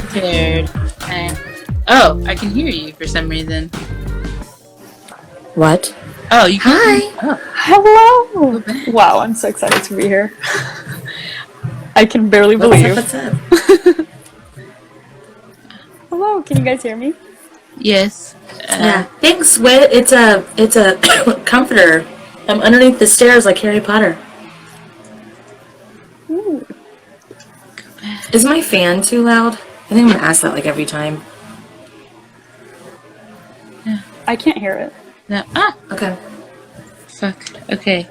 prepared. Oh, I can hear you for some reason. What? Oh, you can. Hi. Oh. Hello. Wow, I'm so excited to be here. I can barely believe. What's up? Hello, can you guys hear me? Yes. Yeah. Thanks, Wit. It's a comforter. I'm underneath the stairs like Harry Potter. Ooh. Is my fan too loud? I think I'm gonna ask that like every time. Yeah. I can't hear it. No. Okay. Fuck. Okay.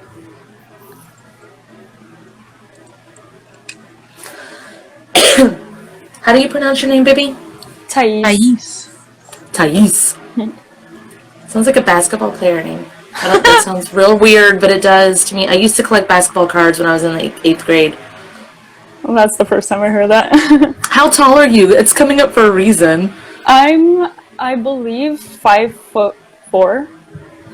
How do you pronounce your name, baby? Tais. Tais. Sounds like a basketball player name. That sounds real weird, but it does to me. I used to collect basketball cards when I was in the 8th grade. Well, that's the first time I heard that. How tall are you? It's coming up for a reason. I believe 5'4".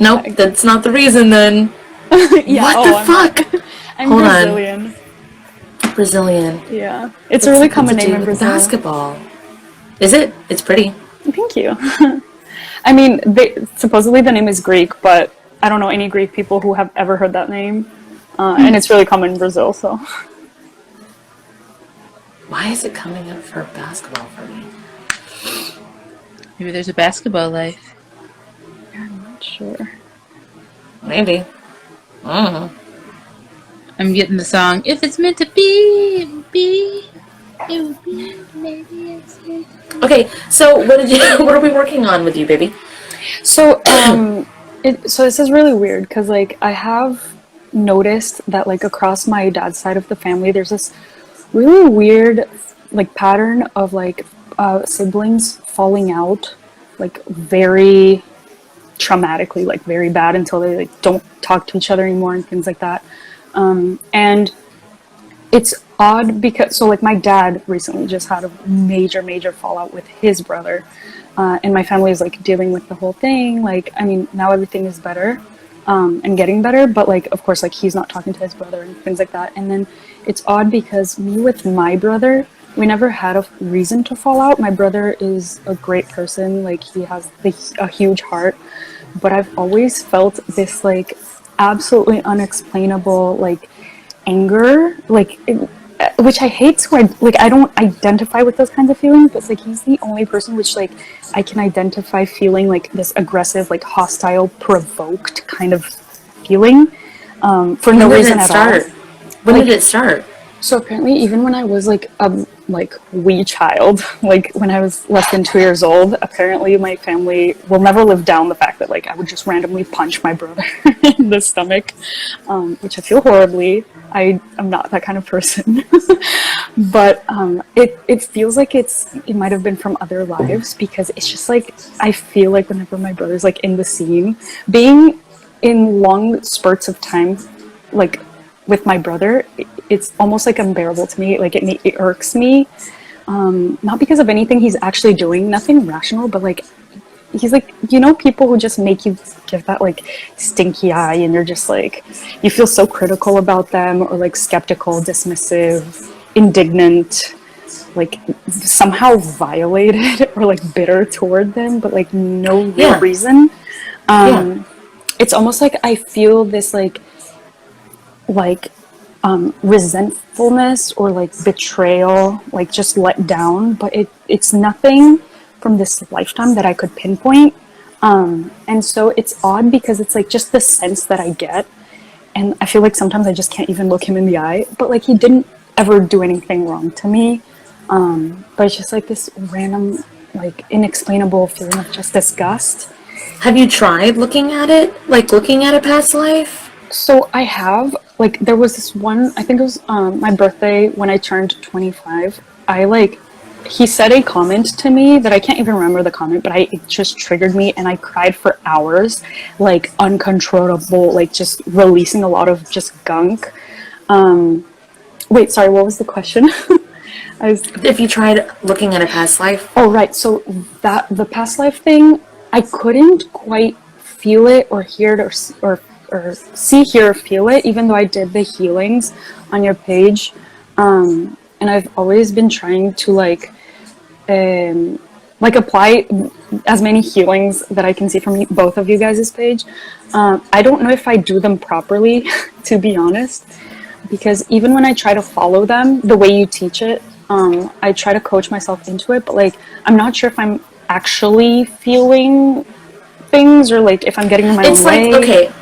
Nope, that's not the reason then. Yeah, what the fuck? I'm Hold Brazilian. on. Brazilian. Yeah. It's a really common name in Brazil. Basketball. Is it? It's pretty. Thank you. I mean, supposedly the name is Greek, but I don't know any Greek people who have ever heard that name. And it's really common in Brazil, so. Why is it coming up for basketball for me? Maybe there's a basketball life. I'm not sure. Maybe. I don't know. I'm getting the song. If it's meant to be, it will be. It will be. Maybe it's meant to be. Okay, so what are we working on with you, baby? So, so this is really weird because, like, I have noticed that, like, across my dad's side of the family, there's this really weird, like, pattern of, like, siblings falling out, like, very traumatically, like, very bad until they, like, don't talk to each other anymore and things like that. And it's odd because, so, like, my dad recently just had a major fallout with his brother. And my family is, like, dealing with the whole thing. Like, I mean, now everything is better, and getting better, but, like, of course, like, he's not talking to his brother and things like that. And then it's odd because me with my brother, we never had a reason to fall out. My brother is a great person. Like, he has a huge heart, but I've always felt this, like, absolutely unexplainable, like, anger, like, which I hate to, like, I don't identify with those kinds of feelings, but it's like he's the only person which, like, I can identify feeling like this aggressive, like, hostile, provoked kind of feeling, for no reason at all. When did it start? So apparently, even when I was like a wee child, like when I was less than 2 years old, apparently my family will never live down the fact that, like, I would just randomly punch my brother in the stomach, which I feel horribly. I am not that kind of person, but it feels like it might have been from other lives, because it's just like I feel like whenever my brother's, like, in the scene, being in long spurts of time, like, with my brother, it's almost like unbearable to me. Like, it irks me, not because of anything he's actually doing, nothing rational, but, like, he's like, you know, people who just make you give that, like, stinky eye, and you're just like, you feel so critical about them, or, like, skeptical, dismissive, indignant, like, somehow violated or, like, bitter toward them, but, like, no real reason. It's almost like I feel this, like resentfulness or, like, betrayal, like, just let down, but it's nothing from this lifetime that I could pinpoint, and so it's odd because it's, like, just the sense that I get, and I feel like sometimes I just can't even look him in the eye, but, like, he didn't ever do anything wrong to me, but it's just, like, this random, like, inexplainable feeling of just disgust. Have you tried looking at it, like looking at a past life? So I have, like, there was this one, I think it was my birthday when I turned 25. He said a comment to me that I can't even remember the comment, but it just triggered me, and I cried for hours, like, uncontrollable, like, just releasing a lot of just gunk. Wait, sorry, what was the question? If you tried looking at a past life. Oh, right. So the past life thing, I couldn't quite feel it or hear it or see, hear, or feel it, even though I did the healings on your page. And I've always been trying to, like, like apply as many healings that I can see from both of you guys' page. I don't know if I do them properly, to be honest, because even when I try to follow them the way you teach it, I try to coach myself into it, but like I'm not sure if I'm actually feeling things or like if I'm getting in my own way. It's like, okay,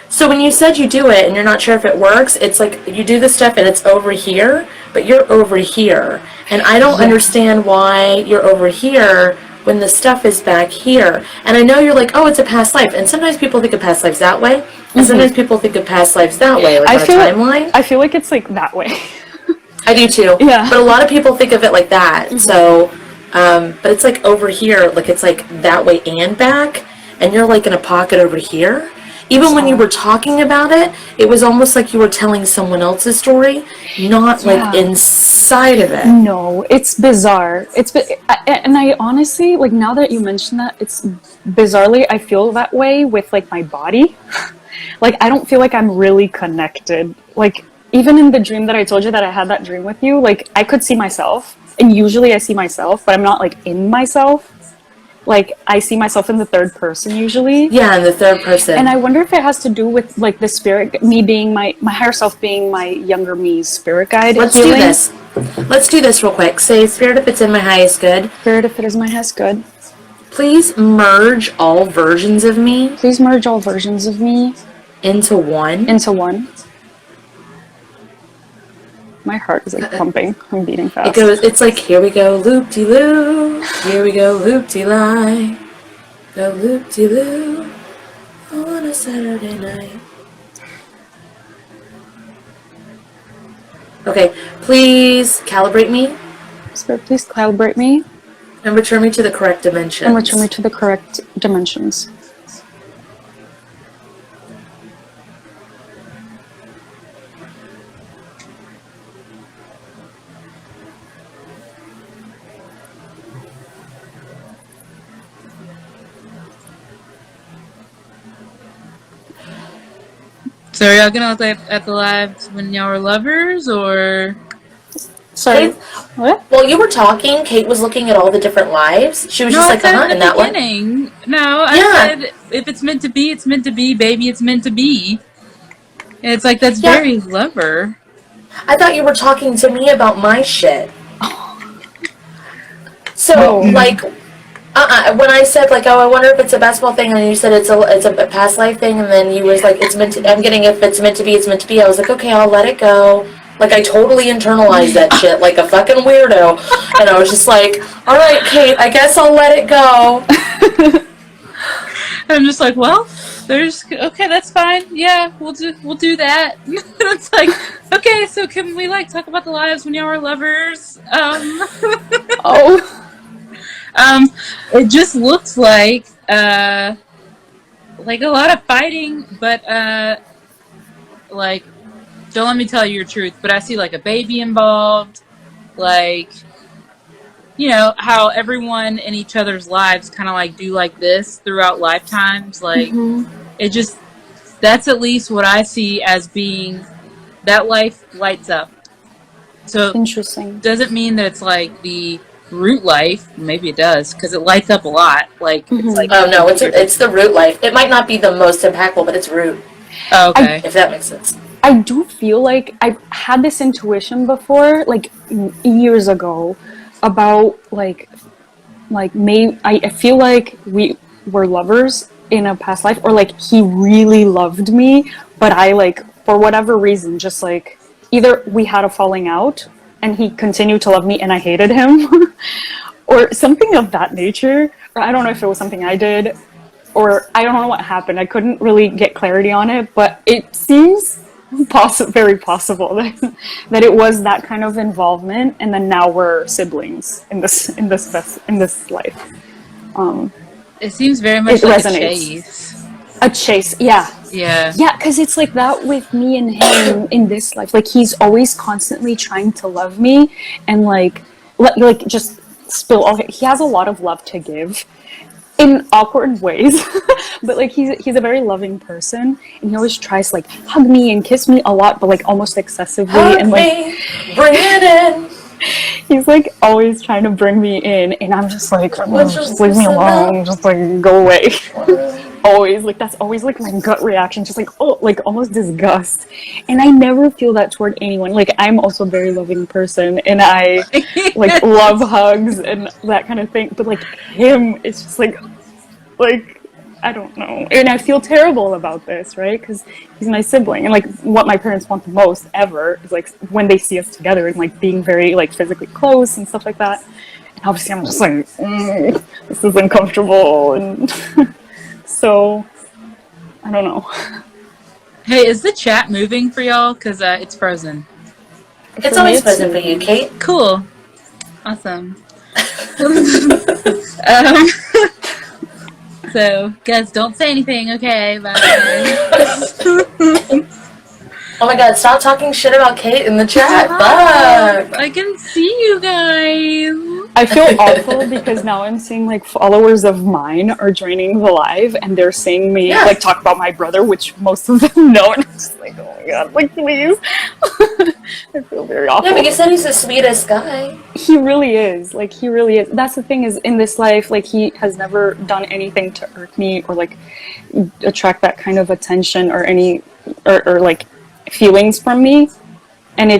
so when you said you do it and you're not sure if it works, it's like you do the stuff and it's over here, but you're over here. And I don't understand why you're over here when the stuff is back here. And I know you're like, oh, it's a past life. And sometimes people think of past lives that way. And sometimes people think of past lives that way, like on a timeline. I feel like it's like that way. I do too. Yeah. But a lot of people think of it like that. So, but it's like over here, like it's like that way and back. And you're like in a pocket over here. Even when you were talking about it, it was almost like you were telling someone else's story, not like inside of it. No, it's bizarre. And I honestly, like now that you mention that, it's bizarrely, I feel that way with like my body. Like I don't feel like I'm really connected. Like even in the dream that I told you that I had that dream with you, like I could see myself. And usually I see myself, but I'm not like in myself. Like I see myself in the third person usually. Yeah, in the third person. And I wonder if it has to do with like the spirit, me being my higher self being my younger me's spirit guide. Let's do this. Let's do this real quick. Say, Spirit, if it's in my highest good. Spirit, if it is my highest good. Please merge all versions of me. Please merge all versions of me. Into one. Into one. My heart is like pumping. I'm beating fast. It's like, here we go, loop-de-loo. Here we go, loop-de-lie. Go loop-de-loo on a Saturday night. Okay, please calibrate me. Spirit, please calibrate me. And return me to the correct dimensions. And return me to the correct dimensions. So are y'all gonna look at the lives when y'all were lovers, or? Sorry. What? While you were talking, Kate was looking at all the different lives. She was just like, in that one. No, I said, if it's meant to be, it's meant to be, baby, it's meant to be. And it's like, that's very lover. I thought you were talking to me about my shit. So, like, when I said, like, oh, I wonder if it's a basketball thing, and then you said it's a past life thing, and then you was like, it's meant to, I'm getting if it's meant to be, it's meant to be. I was like, okay, I'll let it go. Like, I totally internalized that shit like a fucking weirdo. And I was just like, all right, Kate, I guess I'll let it go. I'm just like, well, okay, that's fine. Yeah, we'll do that. It's like, okay, so can we like talk about the lives when y'all were lovers? It just looks like a lot of fighting, but like, don't let me tell you your truth, but I see like a baby involved, like, you know, how everyone in each other's lives kind of like do like this throughout lifetimes. Like, it just, that's at least what I see as being, that life lights up. So interesting. Doesn't mean that it's like the root life. Maybe it does, because it lights up a lot. Like, it's like, oh no, it's the root life. It might not be the most impactful, but it's root. Oh, okay. If that makes sense. I do feel like I've had this intuition before, like years ago, about I feel like we were lovers in a past life, or like he really loved me, but I like, for whatever reason, just like either we had a falling out and he continued to love me and I hated him or something of that nature. Or I don't know if it was something I did, or I don't know what happened. I couldn't really get clarity on it, but it seems very possible that it was that kind of involvement, and then now we're siblings in this life. It seems very much like resonates. A chase, yeah, because it's like that with me and him in this life. Like he's always constantly trying to love me and like just spill all. He has a lot of love to give in awkward ways, but like he's a very loving person, and he always tries to like hug me and kiss me a lot, but like almost excessively. Hug and like me, bring it in. He's like always trying to bring me in, and I'm just like, just leave me about? alone, just like go away. Always, like that's always like my gut reaction, just like, oh, like almost disgust. And I never feel that toward anyone. Like I'm also a very loving person, and I like love hugs and that kind of thing. But like him, it's just like I don't know. And I feel terrible about this, right? Because he's my sibling. And like what my parents want the most ever is like when they see us together and like being very like physically close and stuff like that. And obviously I'm just like, this is uncomfortable. And so, I don't know. Hey, is the chat moving for y'all? Because it's frozen. It's always frozen for you, Kate. Cool. Awesome. um, so, guys, don't say anything, okay? Bye. Oh my god, stop talking shit about Kate in the chat. Fuck. I can see you guys. I feel awful because now I'm seeing like followers of mine are joining the live and they're seeing me like talk about my brother, which most of them know, and I'm just like, oh my god, like please. I feel very awful. Yeah, but you said he's the sweetest guy. He really is. Like he really is. That's the thing is in this life, like he has never done anything to irk me or like attract that kind of attention or any or like feelings from me. And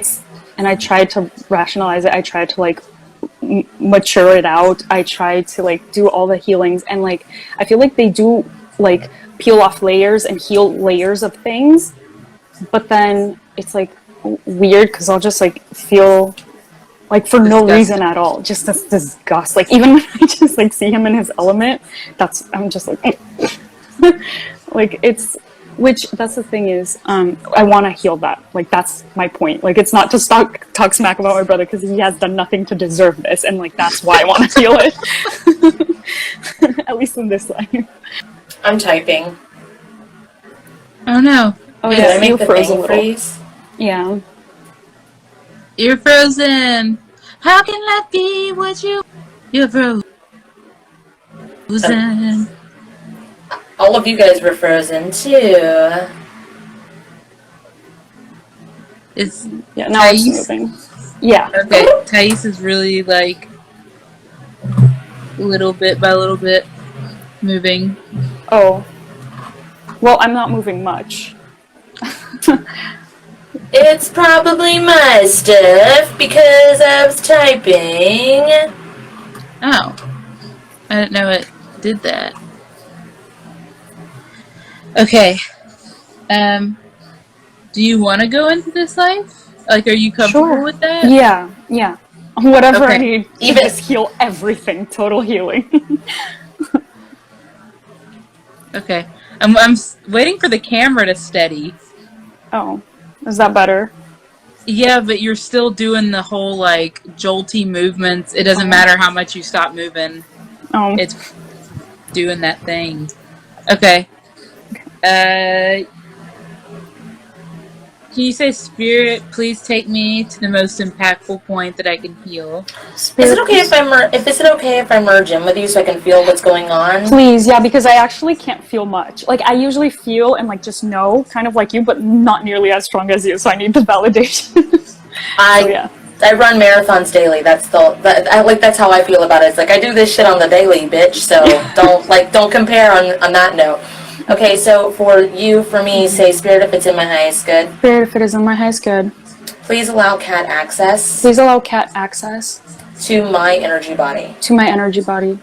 I tried to rationalize it. I tried to like mature it out. I try to like do all the healings, and like I feel like they do like peel off layers and heal layers of things, but then it's like weird because I'll just like feel like for no reason at all, just this disgust. Like even when I just like see him in his element, I'm just like like it's. Which, that's the thing is, I want to heal that. Like, that's my point. Like, it's not to talk smack about my brother, because he has done nothing to deserve this, and, like, that's why I want to heal it. At least in this life. I'm typing. Oh, no. Oh, yeah, you froze a little. Freeze? Yeah. You're frozen. How can that be what you're frozen? All of you guys were frozen too. Now it's moving. Yeah. Okay, Tais is really like little bit by little bit moving. Oh. Well, I'm not moving much. It's probably my stuff because I was typing. Oh. I didn't know it did that. Okay. Do you want to go into this life? Like, are you comfortable with that? Yeah. Whatever I need to Even just heal everything. Total healing. Okay. I'm waiting for the camera to steady. Oh. Is that better? Yeah, but you're still doing the whole, like, jolty movements. It doesn't matter how much you stop moving. Oh. It's doing that thing. Okay. Can you say, Spirit, please take me to the most impactful point that I can heal? Spirit, is it okay if I merge in with you so I can feel what's going on? Please, yeah, because I actually can't feel much. Like, I usually feel and, like, just know, kind of like you, but not nearly as strong as you, so I need the validation. I run marathons daily. That's how I feel about it. It's like, I do this shit on the daily, bitch, so don't compare on that note. Okay, so for me, say, Spirit, if it's in my highest good. Spirit, if it is in my highest good. Please allow cat access. Please allow cat access. To my energy body. To my energy body.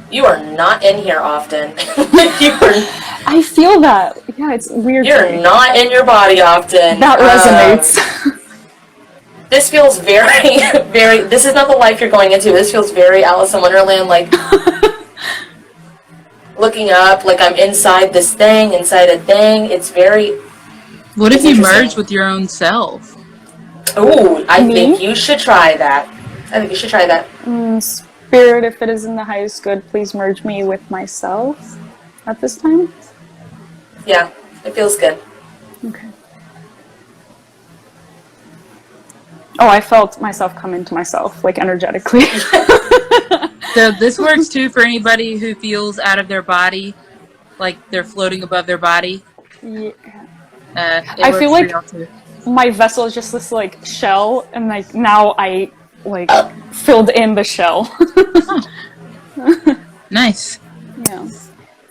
You are not in here often. I feel that. Yeah, it's weird. You're not in your body often. That resonates. This feels very, very... This is not the life you're going into. This feels very Alice in Wonderland, like... looking up, like I'm inside this thing, inside a thing. It's very... What if you merge with your own self? Ooh, I think you should try that. Spirit, if it is in the highest good, please merge me with myself at this time. Yeah, it feels good. Okay. Oh, I felt myself come into myself, like energetically. So this works too for anybody who feels out of their body, like they're floating above their body. Yeah. I feel like my vessel is just this like shell, and like now I like filled in the shell. Nice. Yeah.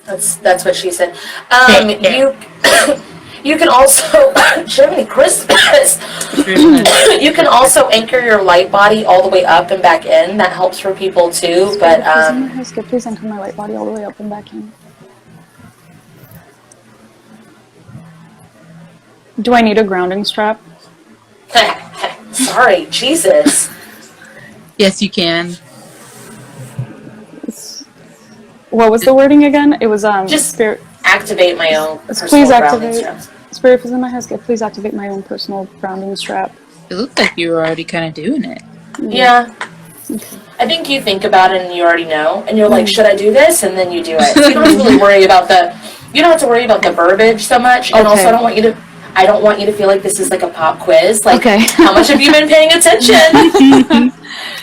That's what she said. You can also Jiminy Christmas. You can also anchor your light body all the way up and back in. That helps for people too. But please anchor my light body all the way up and back in. Do I need a grounding strap? Sorry, Jesus. Yes, you can. What was the wording again? It was Just spirit. activate my own. Please activate. Spirit is in my house. Please activate my own personal grounding strap. It looked like you were already kind of doing it. Yeah. Okay. I think you think about it and you already know, and you're like, should I do this? And then you do it. So you don't have to really worry about the verbiage so much. And also, I don't want you to feel like this is like a pop quiz. Like, how much have you been paying attention?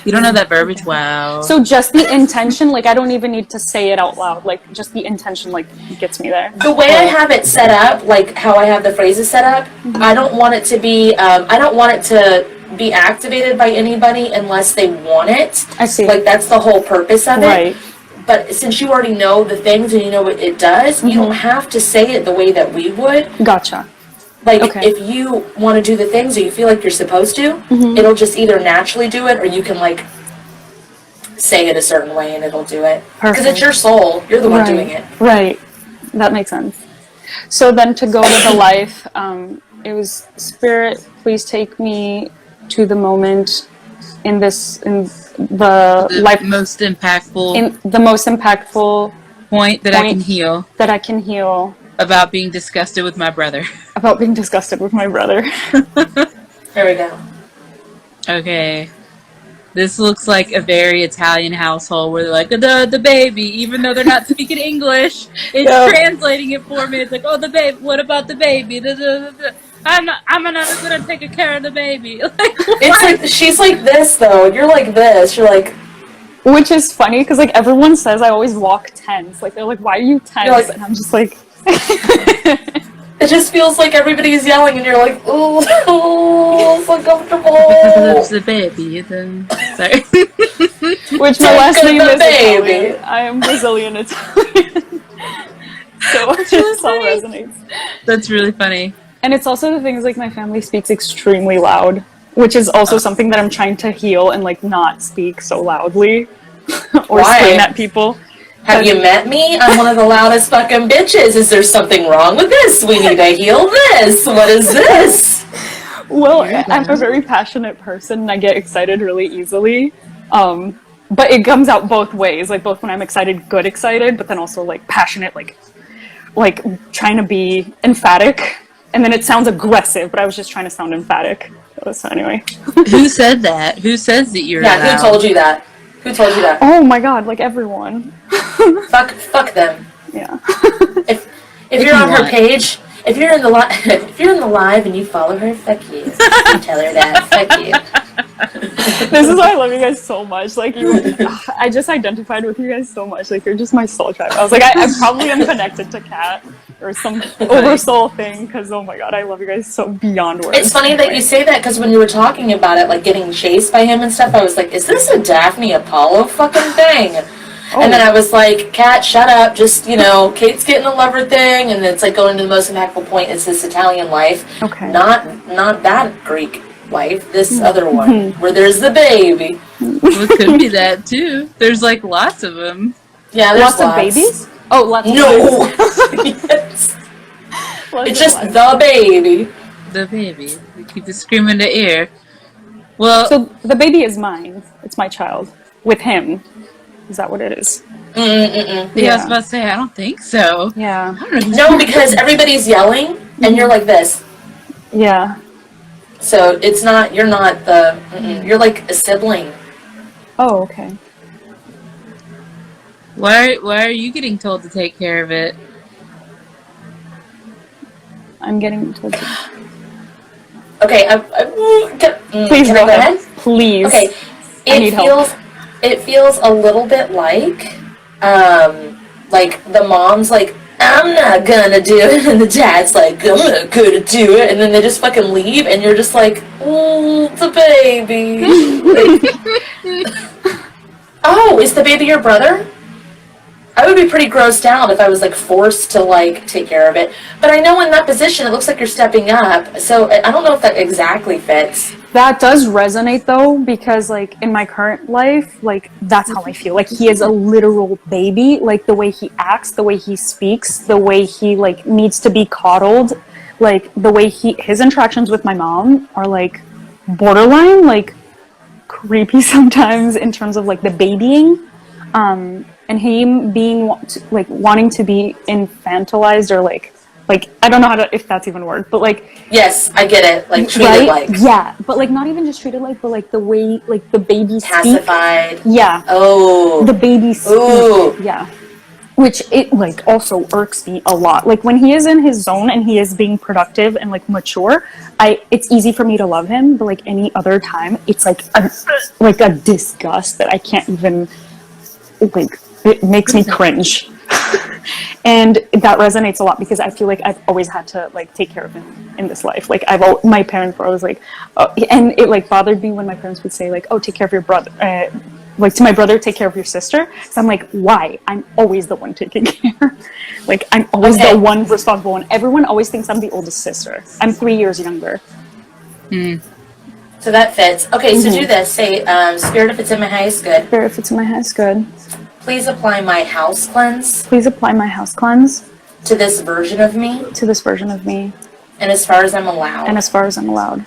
You don't know that verbiage? Wow. So just the intention, like I don't even need to say it out loud. Like just the intention, like gets me there. The way I have it set up, like how I have the phrases set up, I don't want it to be. I don't want it to be activated by anybody unless they want it. I see. Like that's the whole purpose of it. Right. But since you already know the things and you know what it does, you don't have to say it the way that we would. Gotcha. Like, if you want to do the things or you feel like you're supposed to, it'll just either naturally do it or you can, like, say it a certain way and it'll do it. Because it's your soul. You're the one doing it. Right. That makes sense. So then to go to the life, it was, Spirit, please take me to the moment in the life. Most impactful. In the most impactful point that I can heal. That I can heal. About being disgusted with my brother. About being disgusted with my brother. There we go. Okay. This looks like a very Italian household where they're like, the baby, even though they're not speaking English, it's translating it for me. It's like, oh, the baby, what about the baby? I'm not gonna take care of the baby. Like, it's like, she's like this, though. You're like this. You're like... Which is funny, because, like, everyone says I always walk tense. Like, they're like, why are you tense? Like, and I'm just like... It just feels like everybody's yelling and you're like, ooh, so comfortable. That's the baby. Sorry. Which my last name is Italian. I am Brazilian Italian. So it all resonates. That's really funny. And it's also the things like my family speaks extremely loud, which is also something that I'm trying to heal and like not speak so loudly or scream at people. Have you met me? I'm one of the loudest fucking bitches. Is there something wrong with this? We need to heal this. What is this? Well, I'm a very passionate person and I get excited really easily. But it comes out both ways. Like both when I'm excited, good excited, but then also like passionate, like trying to be emphatic. And then it sounds aggressive, but I was just trying to sound emphatic. So anyway. Who said that? Who says that you're loud? Who told you that? Who told you that? Oh my god, like everyone. Fuck them. Yeah. If you're on her page, if you're in the live and you follow her, fuck you. Tell her that. Fuck you. This is why I love you guys so much. Like I just identified with you guys so much. Like you're just my soul tribe. I was like, I probably am connected to Kat or some oversoul thing because oh my god, I love you guys so beyond words. It's funny that you say that because when you were talking about it, like getting chased by him and stuff, I was like, is this a Daphne Apollo fucking thing? And then I was like, Kat, shut up. Just, Kate's getting a lover thing. And it's like going to the most impactful point. It's this Italian life. Okay. Not that Greek life. This other one where there's the baby. Well, it could be that too. There's like lots of them. Yeah, there's lots of babies? Oh, lots of babies. Yes. It's just the baby. The baby. We keep it screaming in the ear. Well, so the baby is mine. It's my child. With him. Is that what it is? Yeah, I was about to say, I don't think so. Yeah. No, because everybody's yelling, and you're like this. Yeah. So you're not you're like a sibling. Oh, okay. Why are you getting told to take care of it? I'm getting told to... Okay, please can I go ahead? Please. Okay, it feels... it feels a little bit like the mom's like, I'm not gonna do it, and the dad's like, I'm not gonna do it, and then they just fucking leave, and you're just like, the baby. Oh, is the baby your brother? I would be pretty grossed out if I was like forced to like take care of it. But I know in that position it looks like you're stepping up, so I don't know if that exactly fits. That does resonate though, because like in my current life, like that's how I feel. Like he is a literal baby. Like the way he acts, the way he speaks, the way he like needs to be coddled, like the way his interactions with my mom are like borderline like creepy sometimes in terms of like the babying. And him being like wanting to be infantilized or like I don't know if that's even a word, but like yes, I get it. Like treated right? like yeah, but like not even just treated like, but like the way like the baby pacified. Yeah. Oh. The baby speak. Ooh. Yeah. Which it like also irks me a lot. Like when he is in his zone and he is being productive and like mature, it's easy for me to love him. But like any other time, it's like a disgust that I can't even like. It makes me cringe. And that resonates a lot because I feel like I've always had to like take care of him in this life. Like my parents were always like, and it like bothered me when my parents would say like, oh, take care of your brother, like to my brother, take care of your sister. So I'm like, why? I'm always the one taking care. Like I'm always the one responsible one. Everyone always thinks I'm the oldest sister. I'm 3 years younger. So that fits. Okay, so do this. Say, Spirit, if it's in my highest good. Spirit, if it's in my highest good. Please apply my house cleanse. Please apply my house cleanse. To this version of me. To this version of me. And as far as I'm allowed. And as far as I'm allowed.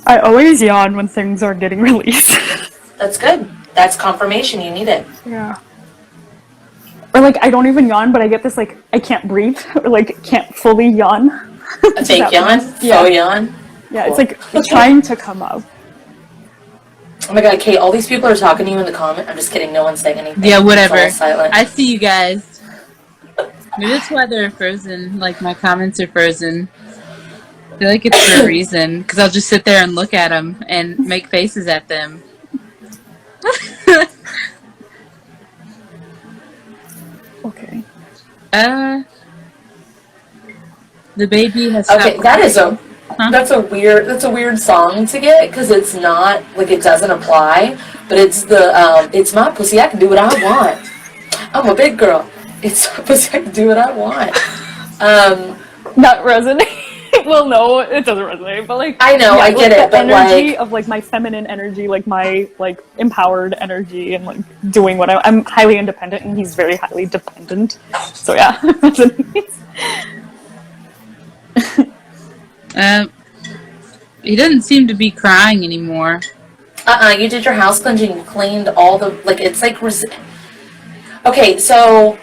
I always yawn when things are getting released. That's good. That's confirmation. You need it. Yeah. Or like I don't even yawn, but I get this like I can't breathe or like can't fully yawn. A fake yawn? Yeah. Faux yawn? Yeah, cool. It's like trying to come up. Oh my god, Kate, all these people are talking to you in the comment. I'm just kidding, no one's saying anything. Yeah, whatever. It's all silent. I see you guys. Maybe that's why they're frozen. Like, my comments are frozen. I feel like it's for a reason. Because I'll just sit there and look at them and make faces at them. Okay. The baby has Okay, stopped that is crying. that's a weird song to get because it's not like it doesn't apply, but it's it's my pussy, I can do what I want. I'm a big girl. It's my pussy, I can do what I want. Not resonate. Well, no, it doesn't resonate. But like, I know, yeah, I get it, but energy like of like my feminine energy, like my like empowered energy, and like doing what I'm highly independent, and he's very highly dependent. So yeah, resonates. He doesn't seem to be crying anymore. you did your house cleansing, you cleaned all the like it's like okay, so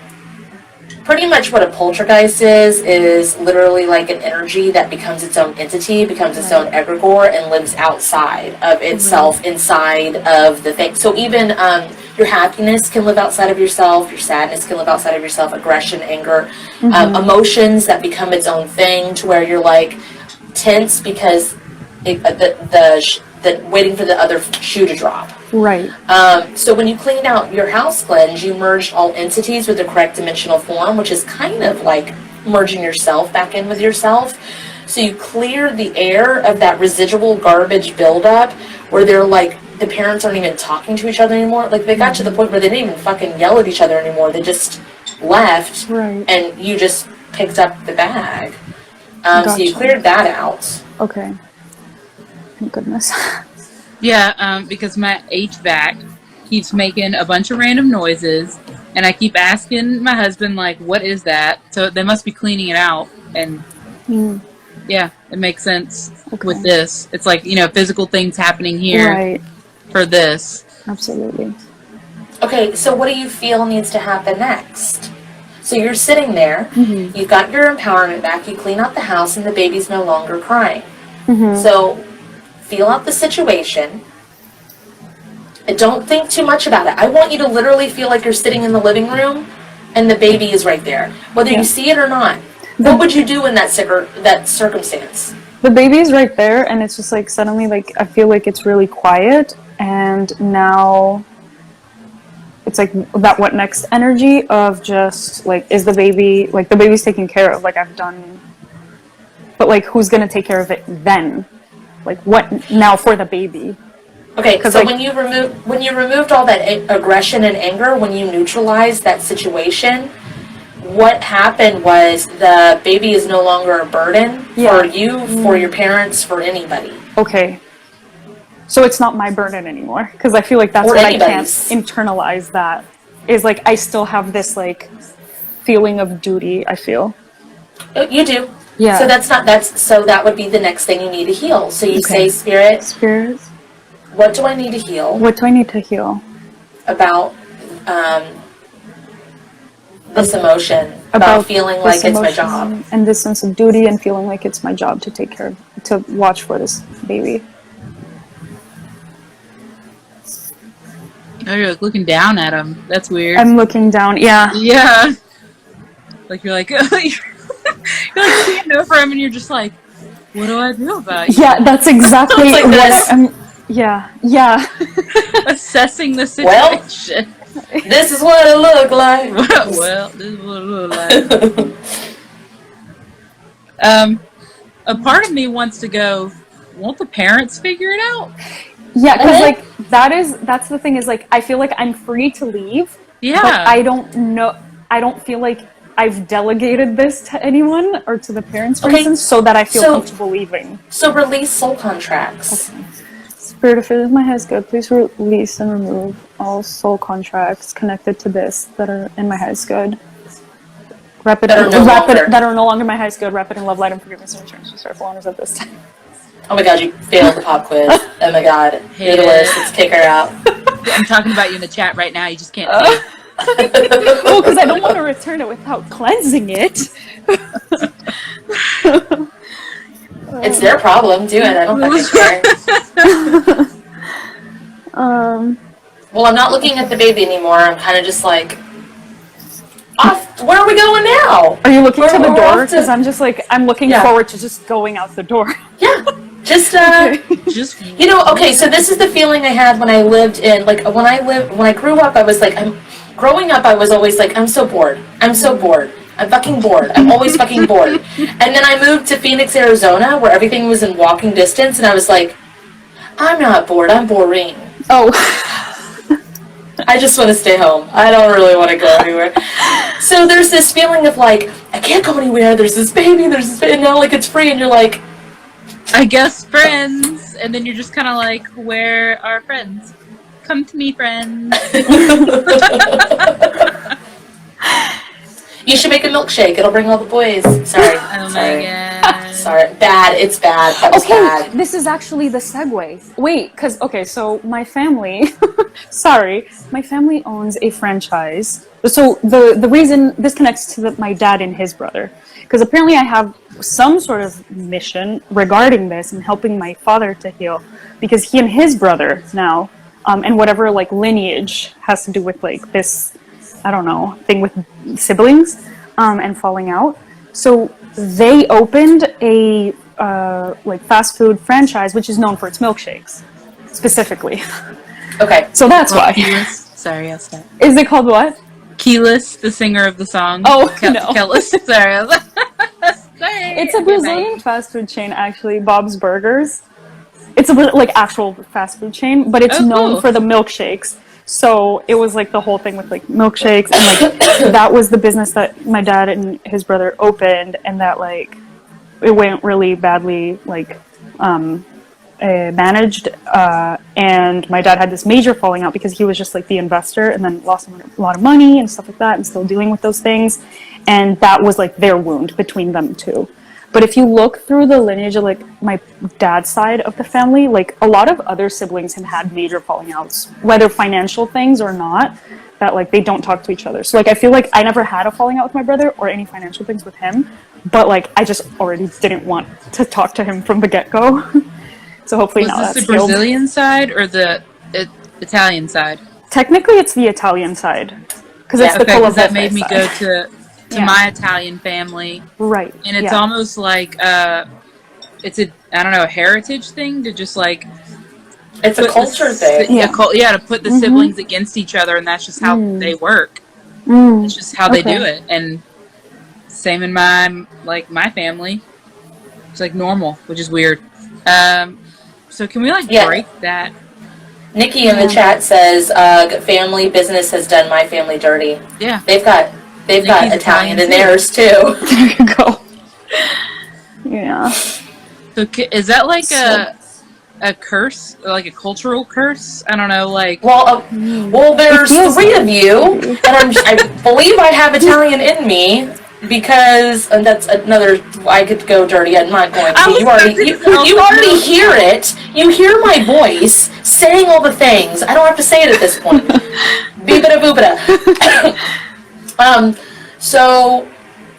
pretty much what a poltergeist is literally like an energy that becomes its own entity, becomes its own egregore, and lives outside of itself, inside of the thing. So even your happiness can live outside of yourself, your sadness can live outside of yourself, aggression, anger, emotions that become its own thing to where you're like tense because the waiting for the other shoe to drop. Right. So when you cleaned out your house cleanse, you merged all entities with the correct dimensional form, which is kind of like merging yourself back in with yourself. So you clear the air of that residual garbage buildup where they're like, the parents aren't even talking to each other anymore. Like they got to the point where they didn't even fucking yell at each other anymore. They just left, and you just picked up the bag. So you cleared that out. Okay. Thank goodness. Yeah, because my HVAC keeps making a bunch of random noises, and I keep asking my husband, like, what is that? So they must be cleaning it out, and yeah, it makes sense with this. It's like, physical things happening here for this. Absolutely. Okay, so what do you feel needs to happen next? So you're sitting there, you've got your empowerment back, you clean out the house, and the baby's no longer crying. So feel out the situation. And don't think too much about it. I want you to literally feel like you're sitting in the living room and the baby is right there. Whether you see it or not. What would you do in that circumstance? the baby's right there, and it's just like suddenly like I feel like it's really quiet, and now it's like that what next energy of just like, is the baby, like the baby's taken care of, like I've done, but like who's gonna take care of it then? Like what now for the baby? Okay, so like, when you removed all that aggression and anger, when you neutralized that situation, what happened was the baby is no longer a burden for you, for your parents, for anybody. Okay. So it's not my burden anymore, because I feel like that's what I can't internalize. That is like I still have this like feeling of duty. I feel. You do. Yeah. So that would be the next thing you need to heal. So you say, Spirit, what do I need to heal? What do I need to heal? About this emotion, about feeling like it's my job. And this sense of duty and feeling like it's my job to take care of, to watch for this baby. Oh, you're like looking down at him. That's weird. I'm looking down, yeah. Yeah. Like you're like, you're like seeing over him and you're just like, what do I do about you? Yeah, that's exactly like what I'm, yeah. Assessing the situation. Well, this is what it looked like. Well, this is what it looked like. A part of me wants to go, won't the parents figure it out? Yeah, because like that's the thing is like I feel like I'm free to leave. Yeah. But I don't feel like I've delegated this to anyone or to the parents for instance, so that I feel comfortable leaving. So release soul contracts. Okay. Spirit, if it is my highest good, please release and remove all soul contracts connected to this that are in my highest good. That are no longer my highest good. Rapid and love, light, and forgiveness and returns to serve honors at this time. Oh my god, you failed the pop quiz. Oh my god. You're the worst. Let's kick her out. I'm talking about you in the chat right now. You just can't see. Well, because I don't want to return it without cleansing it. It's their problem. Do it. I don't fucking care. Well, I'm not looking at the baby anymore. I'm kind of just like, off. Where are we going now? Are you looking to the door? Because I'm just like, I'm looking forward to just going out the door. Yeah. Just you know, okay, so this is the feeling I had when I lived in, like, when I grew up, I was like, growing up, I was always like, I'm so bored. I'm so bored. I'm fucking bored. I'm always fucking bored. And then I moved to Phoenix, Arizona, where everything was in walking distance, and I was like, I'm not bored, I'm boring. Oh. I just want to stay home. I don't really want to go anywhere. So there's this feeling of like, I can't go anywhere, there's this baby, and now like it's free, and you're like, I guess friends, and then you're just kind of like, where are friends? Come to me, friends. You should make a milkshake. It'll bring all the boys. Sorry. Oh my god. Sorry. Bad. It's bad. That was bad. This is actually the segue. Wait, because, okay, so my family, sorry, my family owns a franchise. So the reason this connects to my dad and his brother, because apparently I have some sort of mission regarding this and helping my father to heal, because he and his brother now, and whatever like lineage has to do with like this, I don't know, thing with siblings and falling out. So they opened a like fast food franchise, which is known for its milkshakes, specifically. Okay. So that's why. Sorry, I'll stop. Is it called what? Keyless, the singer of the song. Oh, no. Kellis. Sorry. Sorry. It's a Brazilian fast food chain, actually, Bob's Burgers. It's a like actual fast food chain, but it's known for the milkshakes. So it was like the whole thing with like milkshakes, and like that was the business that my dad and his brother opened, and that like it went really badly like managed, and my dad had this major falling out because he was just like the investor and then lost a lot of money and stuff like that, and still dealing with those things, and that was like their wound between them two. But if you look through the lineage of like my dad's side of the family, like a lot of other siblings have had major falling outs, whether financial things or not, that like they don't talk to each other. So like I feel like I never had a falling out with my brother or any financial things with him, but like I just already didn't want to talk to him from the get-go. So hopefully now that's the Brazilian side or the Italian side? Technically it's the Italian side, because it's the Colavefe that made me side. go to my Italian family. Right. And it's almost like it's a, I don't know, a heritage thing to just like It's a culture thing. Yeah. To put the siblings against each other, and that's just how they work. It's just how they do it. And same in my family. It's like normal, which is weird. So can we break that? Nikki in the chat says, "Family business has done my family dirty." Yeah, they've got Italian in theirs too. There you go. Yeah. So is that like a curse, or like a cultural curse? I don't know. Like, well, there's three of you, and I believe I have Italian in me. Because, and that's another, I could go dirty, I'm not going to. You already hear it. You hear my voice saying all the things. I don't have to say it at this point. Beebada boobada. So,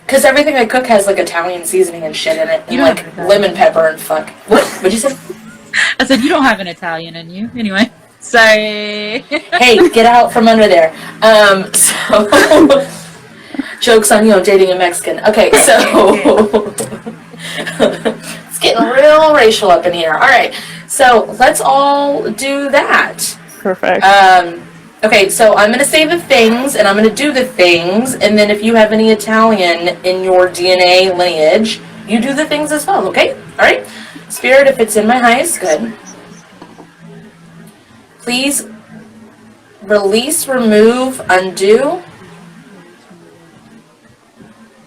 because everything I cook has like Italian seasoning and shit in it, and like lemon pepper and fuck. What'd you say? I said you don't have an Italian in you. Anyway, sorry. Hey, get out from under there. So... Joke's on you, I'm dating a Mexican. Okay, so it's getting real racial up in here. All right, so let's all do that. Perfect. Okay, so I'm going to say the things, and I'm going to do the things, and then if you have any Italian in your DNA lineage, you do the things as well, okay? All right? Spirit, if it's in my highest good, please release, remove, undo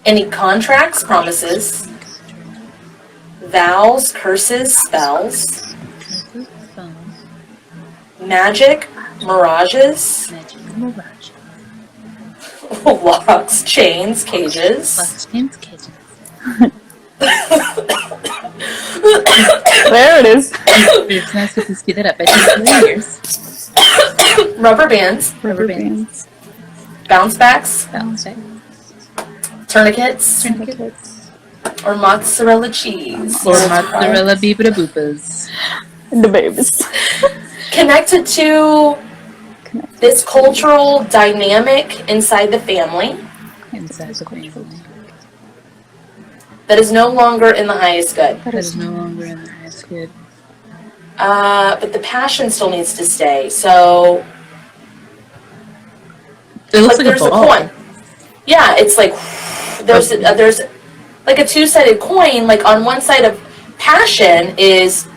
any contracts, promises, vows, curses, spells, magic, mirages, locks, chains, cages. There it is. It's nice to speed it up. I think Rubber bands. Rubber bands. Bounce backs. Tourniquets. Or mozzarella cheese. Or mozzarella beebada boopas. The babies. Connected to this cultural dynamic inside the family. That is no longer in the highest good. That is no longer in the highest good. But the passion still needs to stay. So it looks like there's a coin. Yeah, it's like there's like a two-sided coin. Like on one side of passion is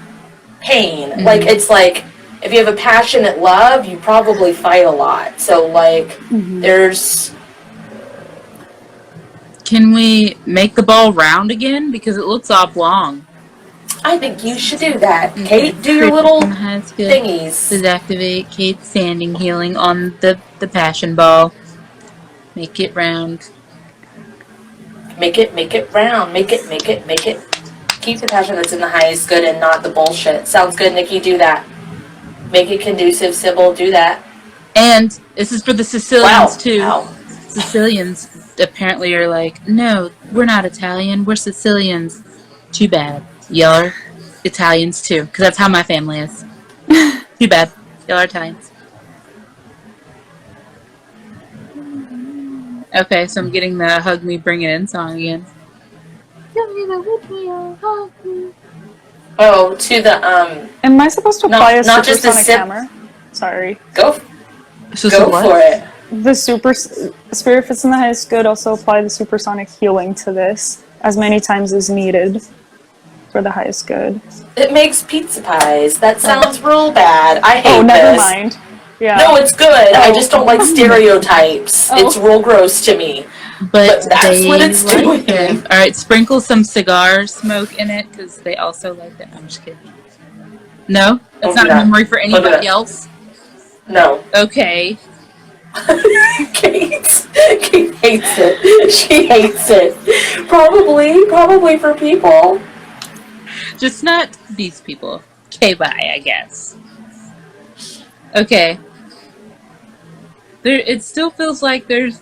pain. Mm-hmm. Like it's like if you have a passionate love, you probably fight a lot. So like there's. Can we make the ball round again? Because it looks oblong. I think you should do that. Kate, do your little thingies. Deactivate Kate's standing healing on the passion ball. Make it round. Make it round. Make it. Keep the passion that's in the highest good and not the bullshit. Sounds good, Nikki, do that. Make it conducive, Sybil, do that. And this is for the Sicilians, too. Wow. Sicilians apparently are like, no, we're not Italian, we're Sicilians. Too bad. Y'all are Italians too, because that's how my family is. Too bad. Y'all are Italians. Okay, so I'm getting the Hug Me, Bring It In song again. Oh, to the, Am I supposed to apply a not just supersonic hammer? Sorry. Go for it. The spirit fits in the highest good. Also apply the supersonic healing to this as many times as needed for the highest good. It makes pizza pies. That sounds real bad. I hate this. Oh, never mind. Yeah. No, it's good. I just don't like stereotypes. It's real gross to me. But that's what it's doing. Alright, sprinkle some cigar smoke in it, because they also like that. I'm just kidding. No? That's not a memory for anybody else? No. Okay. Kate hates it. She hates it. Probably for people. Just not these people. Okay, bye, I guess. Okay. It still feels like we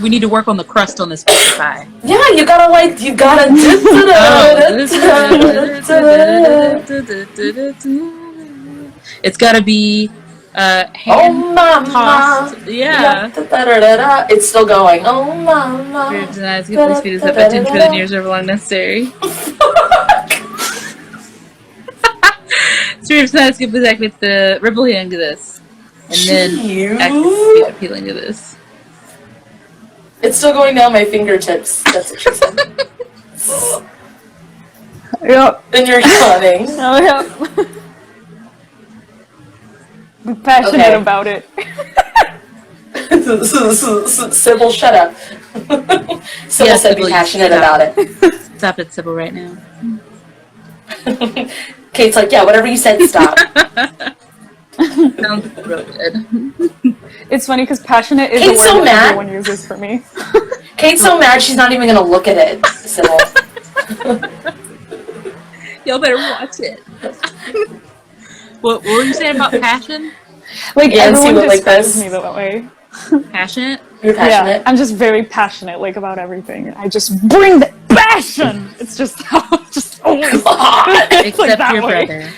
need to work on the crust on this pie. Yeah, you gotta. It's gotta be hand mama. tossed. Yeah. It's still going. Oh, mama. Spirits and eyes, please speed this up by 10 trillion years, however long necessary. Spirits and eyes, please activate the ripple healing to this. And then activate the speed up healing to this. It's still going down my fingertips. That's what she said. Yep. And you're yawning. Oh, yeah. Be passionate about it. Sybil, shut up. Sybil said be passionate about it. Stop it, Sybil, right now. Kate's like, yeah, whatever you said, stop. Sounds really good. It's funny because passionate is Kate's a word so that mad. everyone uses for me. Kate's so mad she's not even going to look at it, Sybil. Y'all better watch it. What were you saying about passion? Like, Yeah, everyone like describes this. me that way. Passionate? You're passionate. Yeah, I'm just very passionate, like, about everything. I just bring the passion! It's just how, just always. God. It's like Except that your way. brother.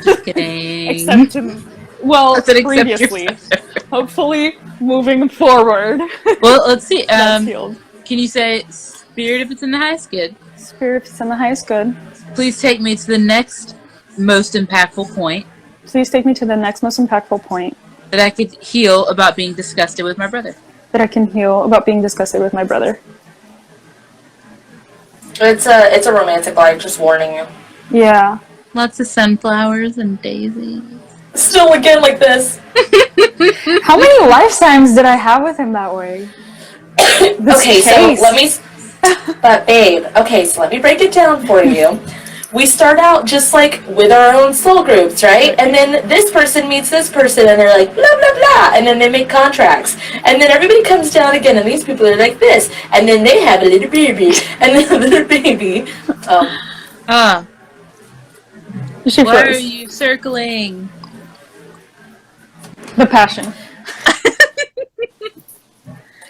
Just kidding. Except in, well, I said except your previously. brother. Hopefully, moving forward. Well, let's see. That's healed. Can you say spirit if it's in the highest good? Spirit is in the highest good. Please take me to the next most impactful point Please take me to the next most impactful point that I could heal about being disgusted with my brother. that I can heal about being disgusted with my brother. It's a romantic life, just warning you. Yeah. Lots of sunflowers and daisies. Still again like this. How many lifetimes did I have with him that way? Okay, so let me... But babe, okay, so let me break it down for you. We start out just like with our own soul groups, right? And then this person meets this person and they're like, blah, blah, blah. And then they make contracts. And then everybody comes down again and these people are like this. And then they have a little baby. And then a little baby. She Why froze. are you circling? The passion.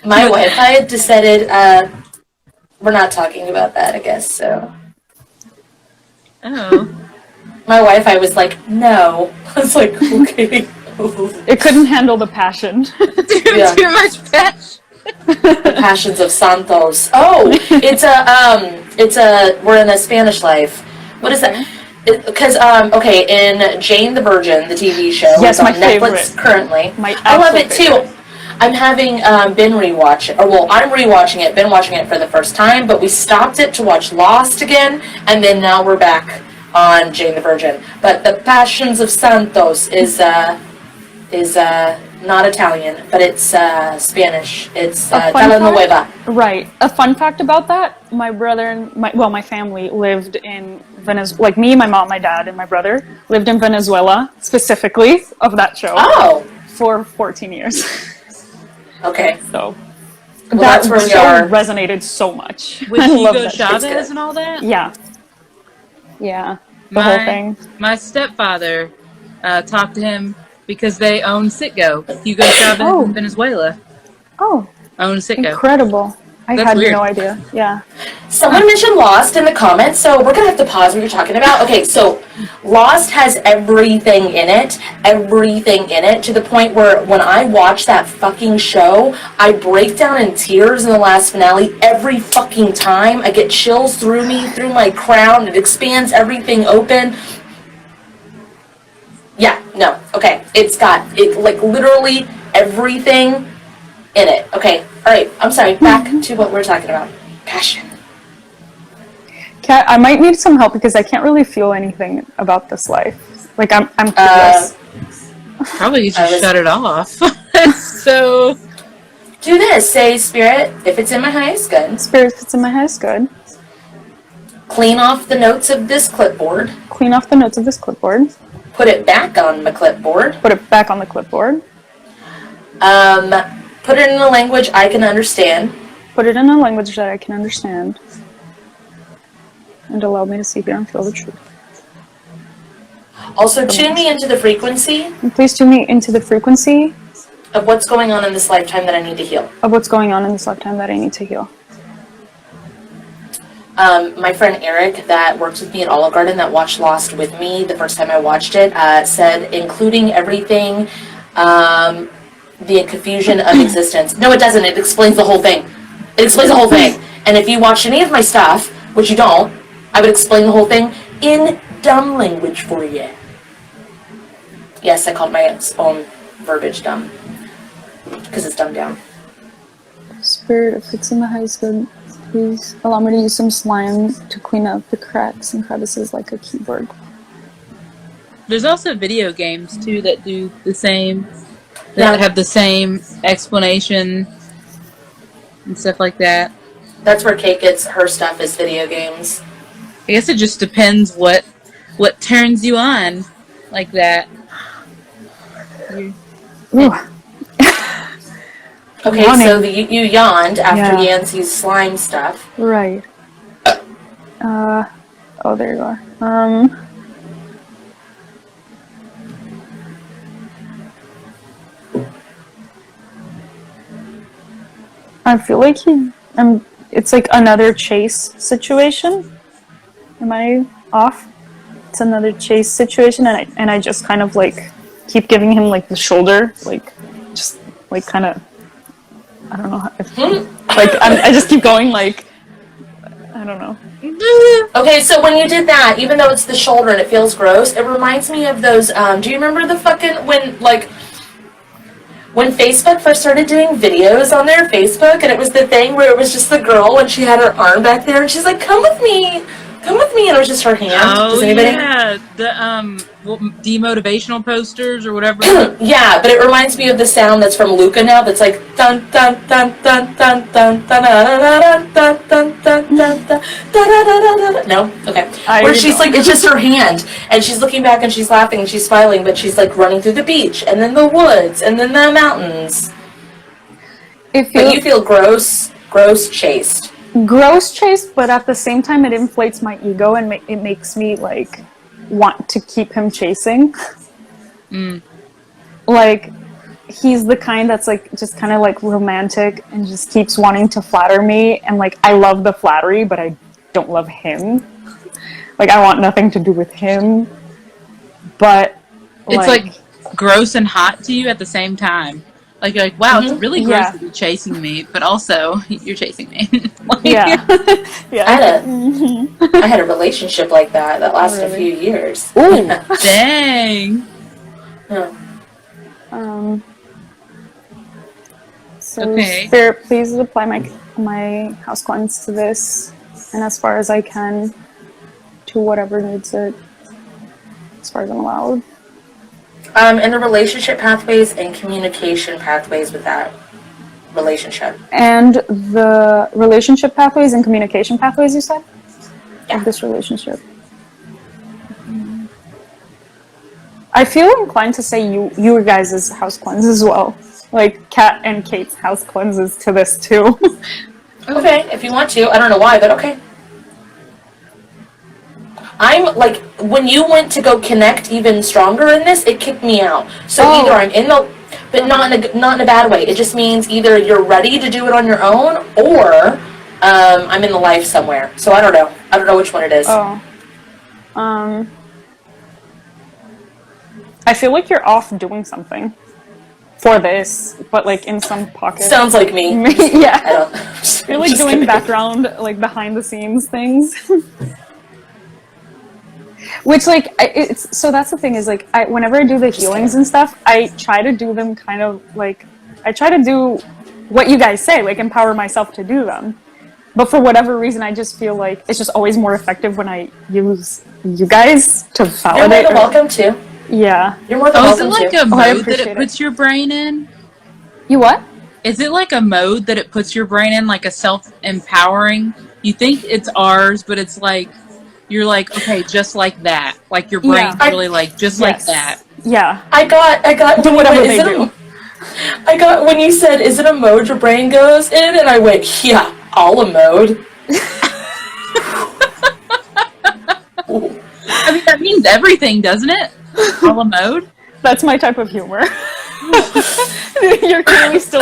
My Wi-Fi had decided, we're not talking about that, I guess, so. Oh. My Wi-Fi was like, no. I was like, okay. It couldn't handle the passion. Yeah. Too much passion. The Passions of Santos. Oh, we're in a Spanish life. What is that? Because, okay, in Jane the Virgin, the TV show, Yes, it's on my Netflix favorite. currently. My I love it absolute too. I'm having been rewatching, or well, I'm rewatching it, been watching it for the first time, but we stopped it to watch Lost again, and then now we're back on Jane the Virgin. But the Passions of Santos is not Italian, but it's Spanish. It's telenovela. Right. A fun fact about that, my brother and my family lived in Venezuela, like me, my mom, my dad, and my brother lived in Venezuela, specifically, of that show. Oh! For 14 years. Okay. So, Well, that that's where we show are. resonated so much. With I love Hugo that show. Chavez and all that? Yeah. Yeah. The whole thing. My stepfather talked to him because they own Citgo. Hugo Chavez in Venezuela Oh, owns Citgo. incredible. I That's had weird. no idea. Yeah. Someone mentioned Lost in the comments, so we're going to have to pause what you're talking about. Okay, so Lost has everything in it, to the point where when I watch that fucking show, I break down in tears in the last finale every fucking time. I get chills through me, through my crown. It expands everything open. Yeah, no, okay. It's got, like, literally everything in it. Okay, alright, I'm sorry, back to what we're talking about. Passion. Kat, I might need some help because I can't really feel anything about this life. Like, I'm curious. Probably you just shut it off. So... Do this. Say, Spirit, if it's in my highest good. Spirit, if it's in my highest good. Clean off the notes of this clipboard. Clean off the notes of this clipboard. Put it back on my clipboard. Put it back on the clipboard. Put it in a language I can understand. Put it in a language that I can understand. And allow me to see, hear, and feel the truth. Also, tune me into the frequency And please tune me into the frequency of what's going on in this lifetime that I need to heal. of what's going on in this lifetime that I need to heal. My friend Erik that works with me at Olive Garden that watched Lost with me the first time I watched it said including everything the confusion of existence. No, it doesn't. It explains the whole thing. It explains the whole thing. And if you watch any of my stuff, which you don't, I would explain the whole thing in dumb language for you. Yes, I called my own verbiage dumb. Because it's dumbed down. Spirit of fixing the house good. Please allow me to use some slime to clean up the cracks and crevices like a keyboard. There's also video games too that do the same, that have the same explanation and stuff like that. That's where Kate gets her stuff, is video games. I guess it just depends what turns you on like that. Ooh. Okay, so you yawned after Yancey's slime stuff. Right. Oh, there you are. I feel like it's like another chase situation. Am I off? It's another chase situation, and I just kind of like keep giving him like the shoulder, like just like kind of, I don't know, like I just keep going, like I don't know. Okay, so when you did that, even though it's the shoulder and it feels gross, it reminds me of those. Do you remember the fucking when Facebook first started doing videos on their Facebook, and it was the thing where it was just the girl and she had her arm back there and she's like, "Come with me." And it was just her hand. Oh, yeah. The demotivational posters or whatever. Yeah, but it reminds me of the sound that's from Luca now that's like dun dun dun dun dun dun dun dun dun dun dun dun dun. No? Okay. Where she's like, it's just her hand, and she's looking back and she's laughing and she's smiling, but she's like running through the beach and then the woods and then the mountains. But you feel gross chased. Gross chased, but at the same time it inflates my ego and it makes me like want to keep him chasing. Like he's the kind that's like just kind of like romantic and just keeps wanting to flatter me, and like I love the flattery, but I don't love him. Like I want nothing to do with him, but it's like gross and hot to you at the same time. Like you're like, wow, it's really gross to be chasing me, but also you're chasing me. Like, yeah. I had a relationship like that lasted a few years. Ooh. Dang. So Spirit, please apply my house cleanse to this, and as far as I can, to whatever needs it, as far as I'm allowed. And the relationship pathways and communication pathways with that relationship. And the relationship pathways and communication pathways, you said? Yeah. Of this relationship. I feel inclined to say you guys' house cleanse as well. Like Kat and Kate's house cleanses to this too. Okay, if you want to. I don't know why, but okay. I'm like, when you went to go connect even stronger in this, it kicked me out. So either I'm in the, but not in a bad way. It just means either you're ready to do it on your own, or I'm in the life somewhere. So I don't know. I don't know which one it is. I feel like you're off doing something for this, but like in some pocket. Sounds like me. Yeah. I don't. You're like doing background, like behind the scenes things. Which, like, so that's the thing is, like, whenever I do the healings and stuff, I try to do them kind of, like, I try to do what you guys say, like, empower myself to do them. But for whatever reason, I just feel like it's just always more effective when I use you guys to validate. You're more than welcome to. Yeah. You're more than welcome to. Is it like a mode that it puts your brain in? You what? Is it like a mode that it puts your brain in, like a self-empowering? You think it's ours, but it's like, you're like, okay, just like that. Like your brain's really like, just like that. Yeah. I got. Do whatever they do. I got, when you said, is it a mode your brain goes in? And I went, yeah, all a mode. I mean, that means everything, doesn't it? All a mode? That's my type of humor. You're clearly still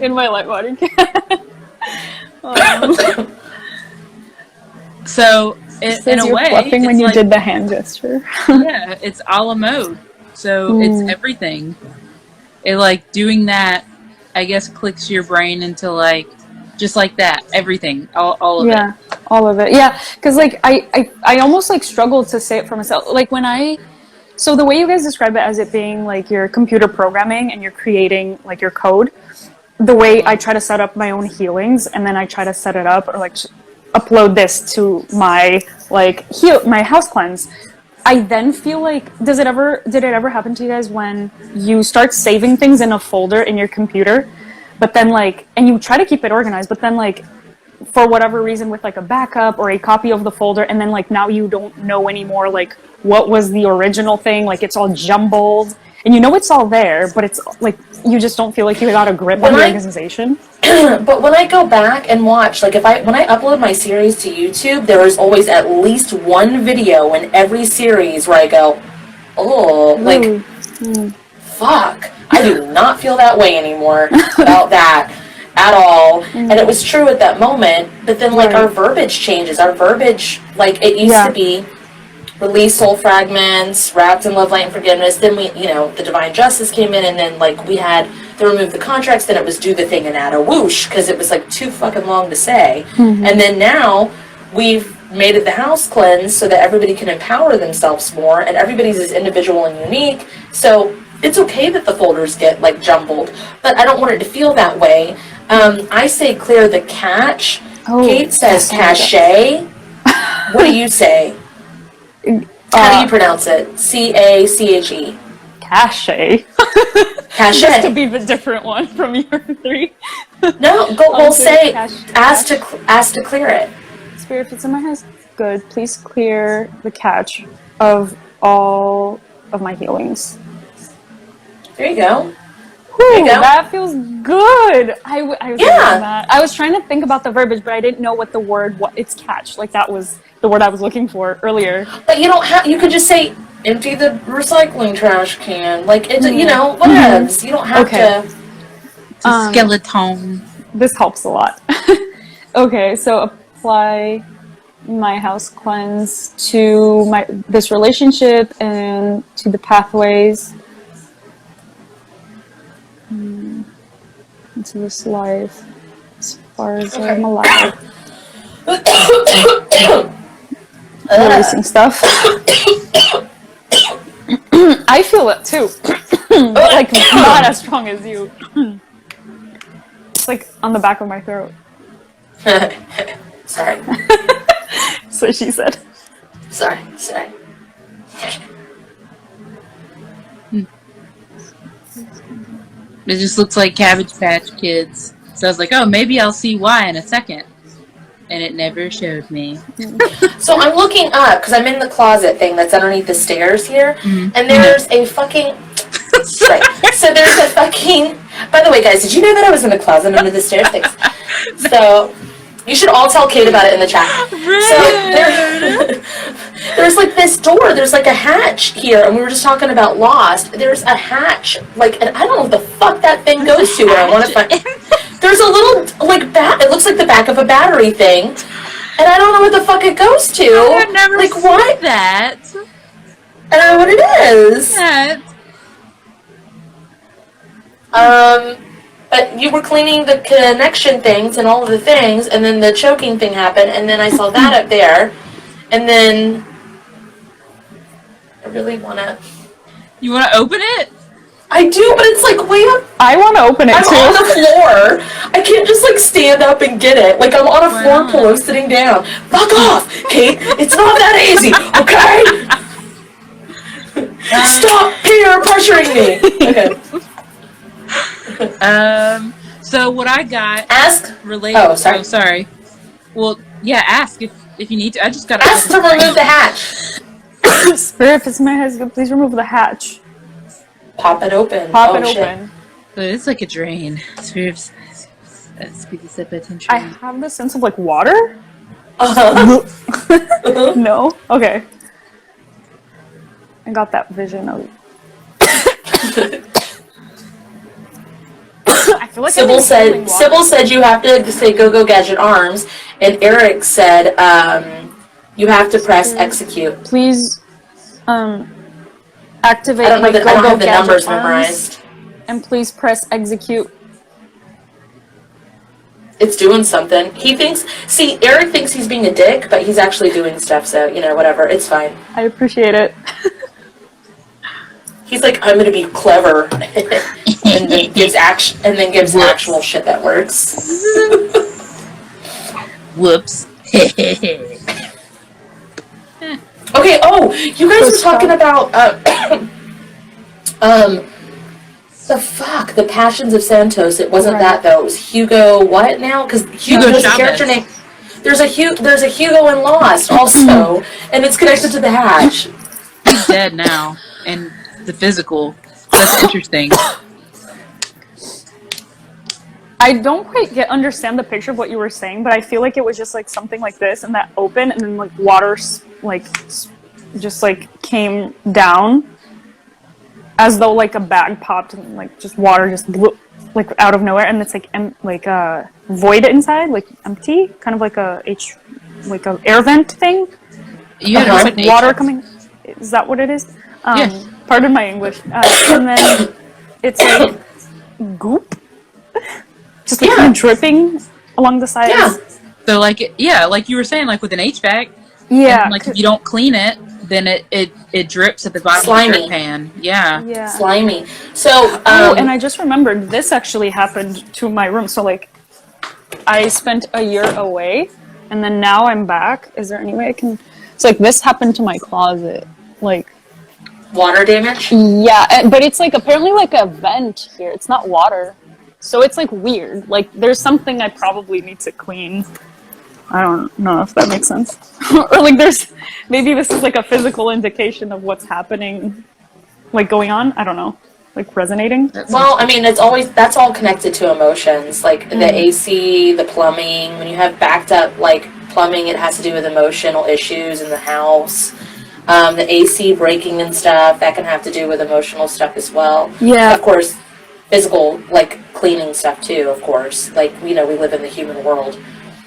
in my light body. So, in a way, it's when you did the hand gesture. Yeah, it's a la mode. So it's everything. It like doing that, I guess, clicks your brain into like just like that, everything, all of it. All of it. Yeah, because like I almost like struggled to say it for myself. Like when so the way you guys describe it as it being like your computer programming and you're creating like your code, the way I try to set up my own healings and then I try to set it up or like upload this to my like my house cleanse. I then feel like, did it ever happen to you guys when you start saving things in a folder in your computer, but then like, and you try to keep it organized, but then like, for whatever reason with like a backup or a copy of the folder, and then like now you don't know anymore like what was the original thing, like it's all jumbled, and you know it's all there, but it's like, you just don't feel like you got a grip on the organization. But when I go back and watch, like when I upload my series to YouTube, there is always at least one video in every series where I go, oh, like, fuck, I do not feel that way anymore about that at all. And it was true at that moment, but then like our verbiage changes. Our verbiage, like it used to be release soul fragments, wrapped in love, light, and forgiveness. Then we, the divine justice came in, and then like we had to remove the contracts. Then it was do the thing and add a whoosh because it was like too fucking long to say. And then now we've made it the house cleanse so that everybody can empower themselves more, and everybody's is individual and unique. So it's okay that the folders get like jumbled, but I don't want it to feel that way. I say clear the cache. Kate says cache. What do you say? How do you pronounce it? C-A-C-H-E. Cache. Cache. Just to be the different one from your three. No, we'll say ask to clear it. Spirit, if it's in my house, good. Please clear the cache of all of my healings. There you go. Whew, that feels good. I was thinking that. I was trying to think about the verbiage, but I didn't know what the word. It's catch. Like that was the word I was looking for earlier. But you don't have. You could just say empty the recycling trash can. Like it's whatevs. You don't have to. It's a skeleton. This helps a lot. Okay, so apply my house cleanse to this relationship and to the pathways. Into this life as far as I'm alive. Releasing stuff. I feel it too. Like not as strong as you. It's like on the back of my throat. Sorry. So she said. Sorry. It just looks like Cabbage Patch Kids. So I was like, oh, maybe I'll see why in a second. And it never showed me. So I'm looking up, because I'm in the closet thing that's underneath the stairs here, and there's a fucking... right. So there's a fucking... By the way, guys, did you know that I was in the closet under the stairs? Thanks. So... You should all tell Kate about it in the chat. So there's like this door. There's like a hatch here, and we were just talking about Lost. There's a hatch, like, and I don't know what the fuck that thing goes to. Where I want to find. There's a little like it looks like the back of a battery thing, and I don't know what the fuck it goes to. I've never like seen what? That. I don't know what it is. But you were cleaning the connection things and all of the things, and then the choking thing happened, and then I saw that up there, and then I really want to... You want to open it? I do, but it's like way up... I want to open it too. I'm on the floor. I can't just like stand up and get it. Like I'm on a floor pillow sitting down. Fuck off, Kate. It's not that easy, okay? Stop peer pressuring me. Okay. So what I got related. Oh, sorry. Sorry. Well, yeah, ask if you need to. I just got ask to remove the hatch. Spirit, if it's my husband, please remove the hatch. Pop it open. Pop it open. It's like a drain. I have the sense of like water. No. Okay. I got that vision of. I feel like Sybil said you have to say go gadget arms, and Erik said you have to press execute. Please Activate I don't know my that I don't have go-go the gadget numbers arms, memorized. and please press execute. It's doing something. Eric thinks he's being a dick, but he's actually doing stuff, so, whatever. It's fine. I appreciate it. He's like, I'm gonna be clever, and then gives actual shit that works. Whoops. Okay, you guys were talking about, the Passions of Santos. It wasn't that, though. It was Hugo, what now? Because Hugo there's Chavez. a character name. There's a Hugo in Lost, also, and it's connected to the hatch. He's dead now, and the physical. That's interesting. I don't quite understand the picture of what you were saying, but I feel like it was just like something like this, and that open, and then like water, just like came down, as though like a bag popped and like just water just blew, like out of nowhere, and it's like void inside, like empty, kind of like a air vent thing. You had It's like water coming. Is that what it is? Yes. Pardon my English. And then it's like goop, just like kind of dripping along the sides. Yeah. So like like you were saying, like with an HVAC. Yeah. And, like if you don't clean it, then it drips at the bottom of the pan. Yeah. Yeah. Slimy. So and I just remembered this actually happened to my room. So like I spent a year away, and then now I'm back. Is there any way I can? So like this happened to my closet, like. Water damage? Yeah, but it's like apparently like a vent here. It's not water. So it's like weird. Like there's something I probably need to clean. I don't know if that makes sense. Or like maybe this is like a physical indication of what's happening, like going on. I don't know. Like resonating. Well, I mean, that's all connected to emotions. Like the AC, the plumbing. When you have backed up like plumbing, it has to do with emotional issues in the house. The AC breaking and stuff, that can have to do with emotional stuff as well. Yeah. Of course, physical, like cleaning stuff too, of course. Like, we live in the human world.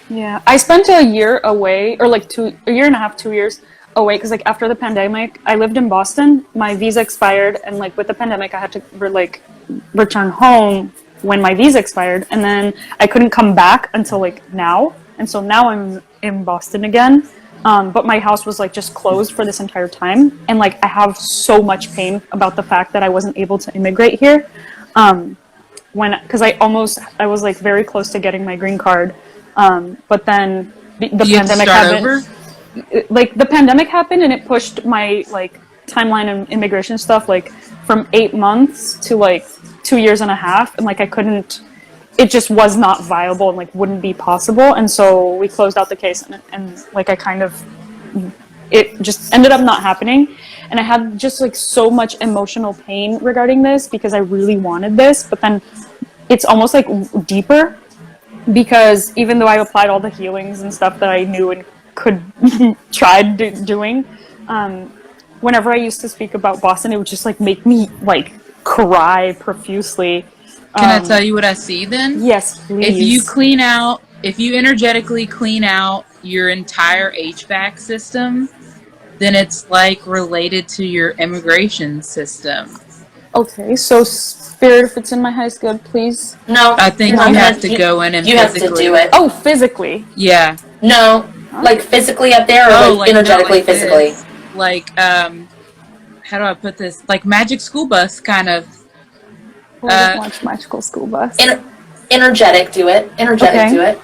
Yeah. I spent a year away, or like a year and a half, 2 years away, because like after the pandemic, I lived in Boston, my visa expired, and like with the pandemic, I had to return home when my visa expired, and then I couldn't come back until like now. And so now I'm in Boston again. But my house was like just closed for this entire time, and like I have so much pain about the fact that I wasn't able to immigrate here. Because I was like very close to getting my green card, but then the pandemic happened. Like the pandemic happened, and it pushed my like timeline and immigration stuff like from 8 months to like 2 years and a half, and like I couldn't. It just was not viable and like wouldn't be possible, and so we closed out the case, and like it just ended up not happening, and I had just like so much emotional pain regarding this because I really wanted this, but then it's almost like deeper, because even though I applied all the healings and stuff that I knew and could tried doing, whenever I used to speak about Boston, it would just like make me like cry profusely. Can I tell you what I see then? Yes, please. If you energetically clean out your entire HVAC system, then it's like related to your immigration system. Okay, so Spirit, if it's in my highest good, please. No. I think you have to go in and you have to do it. Oh, physically. Yeah. No, like physically up there, or like energetically, physically. Like, how do I put this? Like Magic School Bus, kind of. Watch Magical School Bus. Energetic, do it. Energetic, do it.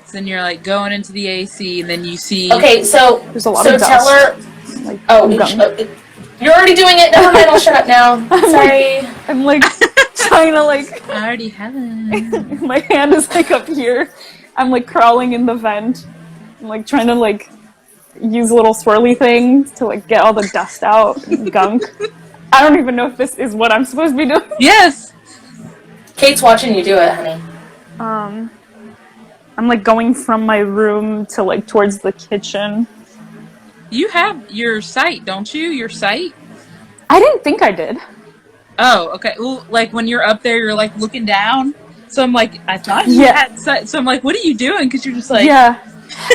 So then you're like going into the AC, and then you see. Okay, so there's a lot of tell her. Like, you're already doing it. Never mind. I'll shut up now. Sorry. I'm like trying to like. I already have it. My hand is like up here. I'm like crawling in the vent. I'm like trying to like use little swirly things to like get all the dust out and gunk. I don't even know if this is what I'm supposed to be doing. Yes. Kate's watching you do it, honey. I'm like going from my room to like towards the kitchen. You have your sight, don't you? Your sight? I didn't think I did. Oh, okay. Well, like when you're up there, you're like looking down. So I'm like, I thought you had sight. So I'm like, what are you doing? Because you're just like, yeah.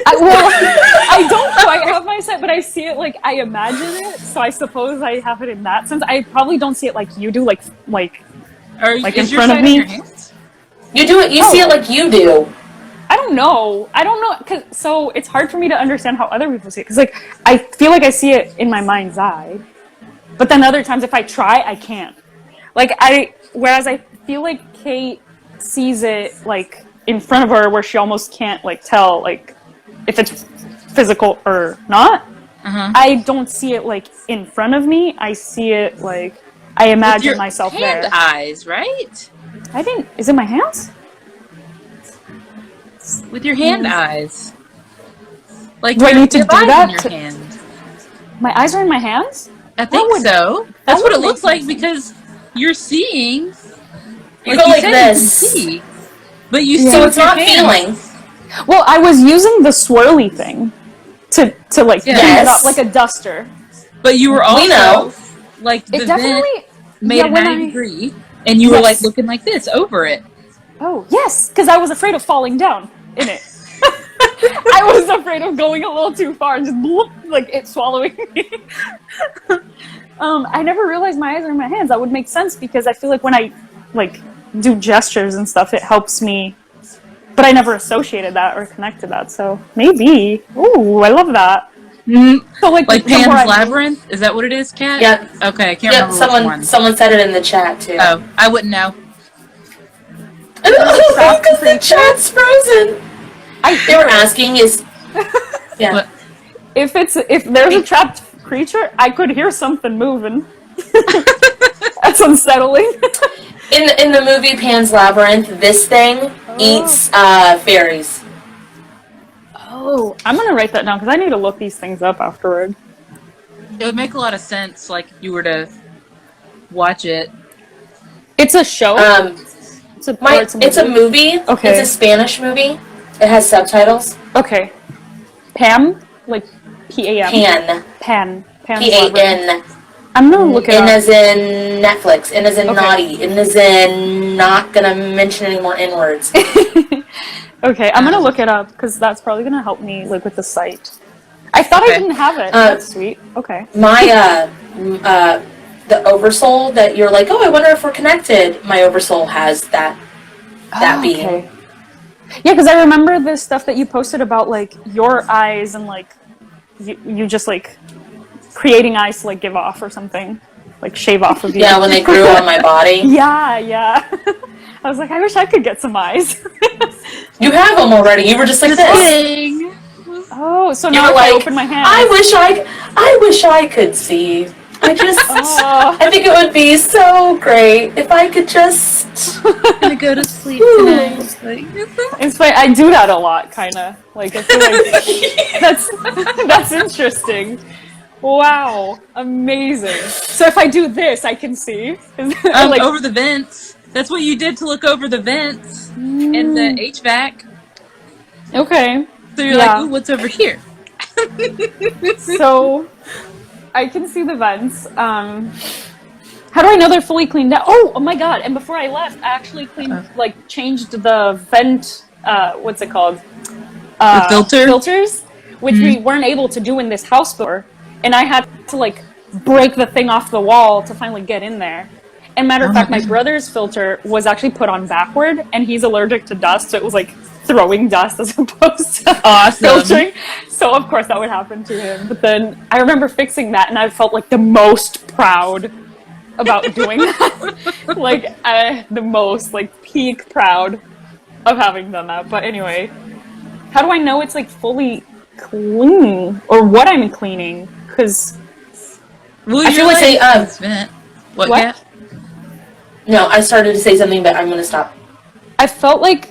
I don't quite have my sight, but I see it like I imagine it. So I suppose I have it in that sense. I probably don't see it like you do, like in front of me. Your hands? You do it. You see it like you do. I don't know. So it's hard for me to understand how other people see it. Because, like, I feel like I see it in my mind's eye. But then other times, if I try, I can't. Whereas I feel like Kate sees it, like, in front of her where she almost can't, like, tell, like, if it's physical or not. Uh-huh. I don't see it, like, in front of me. I see it, like, I imagine myself there. Hand eyes, right? Is it my hands? With your hand eyes. Like, do I need to do that? In your hand. My eyes are in my hands? I think so. That's what it looks like because you're seeing. You go like this. You see, but you So it's not feeling. Well, I was using the swirly thing to like clean it up, like a duster. But you were also like the it definitely made a 90-degree, and you were like looking like this over it. Oh yes, because I was afraid of falling down in it. I was afraid of going a little too far and just bloop, like it swallowing me. I never realized my eyes are in my hands. That would make sense because I feel like when I like do gestures and stuff, it helps me. But I never associated that or connected that. So maybe. Ooh, I love that. Mm-hmm. So like Pan's Labyrinth? Is that what it is, Kat? Yep. Okay, I can't remember which one. Someone said it in the chat too. Oh, I wouldn't know. Because the chat's frozen. They were asking What? If there's a trapped creature, I could hear something moving. That's unsettling. In the movie Pan's Labyrinth, this thing eats fairies. Oh, I'm gonna write that down because I need to look these things up afterward. It would make a lot of sense, like, if you were to watch it. It's a show? It's a movie. Okay. It's a Spanish movie. It has subtitles. Okay. Pam? Like, P-A-M? Pan. Pan's P-A-N. Labyrinth. I'm gonna look it up. N as in Netflix. N as in naughty. N as in not gonna mention any more N-words. Okay, I'm gonna look it up because that's probably gonna help me like with the site. I thought I didn't have it. That's sweet. Okay. My the oversoul that you're like, oh, I wonder if we're connected. My oversoul has that being. Okay. Yeah, because I remember this stuff that you posted about like your eyes and like you just like creating eyes to like give off or something, like shave off of you. Yeah, when they grew on my body. Yeah. I was like, I wish I could get some eyes. You have them already. You were just like this. Oh, so now I open my hand. I wish I could see. I think it would be so great if I could just. I'm gonna go to sleep tonight. It's funny. I do that a lot, kind of. Like I feel like that's interesting. Wow, amazing. So if I do this, I can see. Like, over the vents. That's what you did to look over the vents and the HVAC. Okay. So you're like, ooh, what's over here? So I can see the vents. How do I know they're fully cleaned out? Oh my god! And before I left, I actually changed the vent. What's it called? The filters, which we weren't able to do in this house before, and I had to like break the thing off the wall to finally get in there. And matter of fact, my brother's filter was actually put on backward, and he's allergic to dust, so it was like throwing dust as opposed to filtering. So of course that would happen to him. But then I remember fixing that, and I felt like the most proud about doing that. Like the most like peak proud of having done that. But anyway, how do I know it's like fully clean or what I'm cleaning? Because I feel like what? No, I started to say something, but I'm going to stop. I feel like,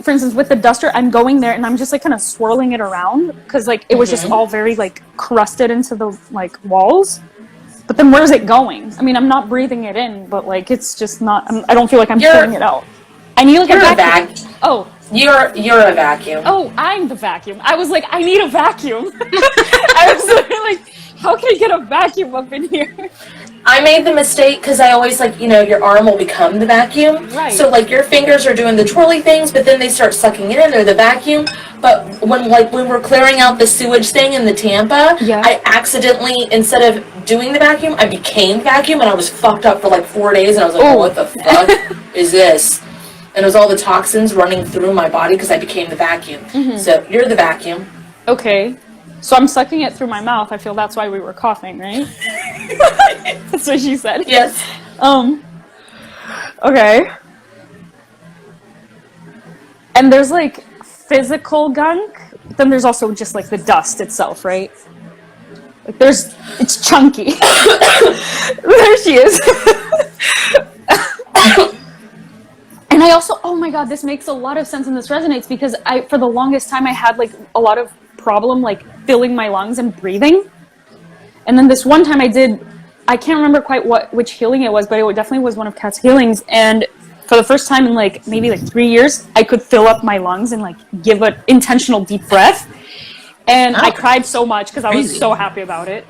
for instance, with the duster, I'm going there and I'm just like kind of swirling it around because like it was just all very like crusted into the like walls. But then where's it going? I mean, I'm not breathing it in, but like it's just not. I don't feel like I'm pulling it out. I need like a vacuum. Oh, you're a vacuum. Oh, I'm the vacuum. I was like, I need a vacuum. I was like, how can I get a vacuum up in here? I made the mistake because I always, like, you know, your arm will become the vacuum. Right. So, like, your fingers are doing the twirly things, but then they start sucking it in. They're the vacuum. But when we're clearing out the sewage thing in the Tampa, Yeah. I accidentally, instead of doing the vacuum, I became vacuum, and I was fucked up for like 4 days, and I was like, what the fuck is this? And it was all the toxins running through my body because I became the vacuum. So, you're the vacuum. Okay. So I'm sucking it through my mouth. I feel that's why we were coughing, right? That's what she said. Yes. Okay. And there's like physical gunk, but then there's also just like the dust itself, right? Like it's chunky. There she is. And I also, oh my god, this makes a lot of sense and this resonates because for the longest time I had like a lot of problem like filling my lungs and breathing. And then this one time I can't remember quite which healing it was, but it definitely was one of Kat's healings. And for the first time in like maybe like 3 years, I could fill up my lungs and like give an intentional deep breath. And I cried so much because I was so happy about it.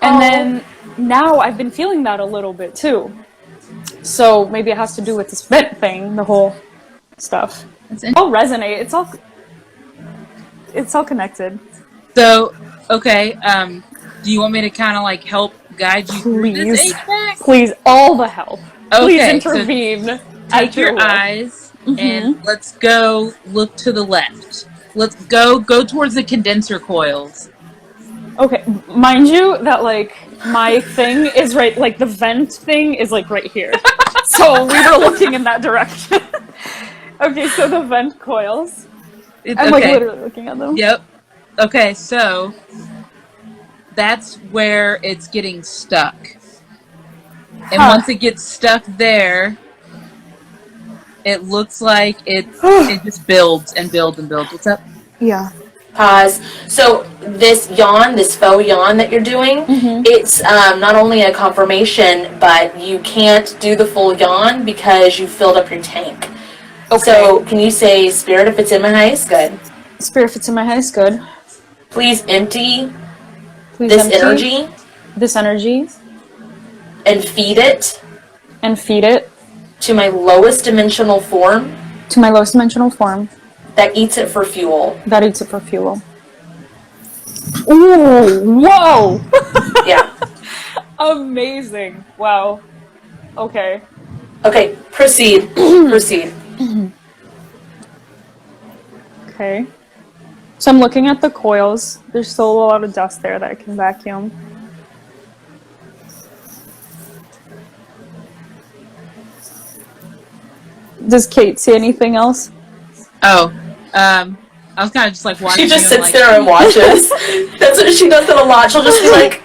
And then now I've been feeling that a little bit too. So maybe it has to do with this vent thing, the whole stuff. It's all resonate. It's all connected. So, okay, do you want me to kind of like help guide you through this HVAC? Please, all the help. Okay, please intervene. So take your eyes and let's go look to the left. Let's go towards the condenser coils. Okay, mind you that like my thing is right, like the vent thing is like right here. So we were looking in that direction. Okay, so the vent coils. I'm like literally looking at them. Yep. Okay, so that's where it's getting stuck. And once it gets stuck there, it looks like it just builds and builds and builds. What's up? Yeah. Pause. So this faux yawn that you're doing, it's not only a confirmation, but you can't do the full yawn because you filled up your tank. Okay. So can you say, Spirit, if it's in my highest good? Spirit, if it's in my highest good. Please empty this energy. This energy. And feed it. And feed it. To my lowest dimensional form. To my lowest dimensional form. That eats it for fuel. That eats it for fuel. Ooh, whoa! Yeah. Amazing. Wow. Okay. Okay, proceed. Proceed. Okay. So I'm looking at the coils. There's still a lot of dust there that I can vacuum. Does Kate see anything else? Oh, I was kind of just like watching. She just sits there and watches. That's what she does it a lot. She'll just be like,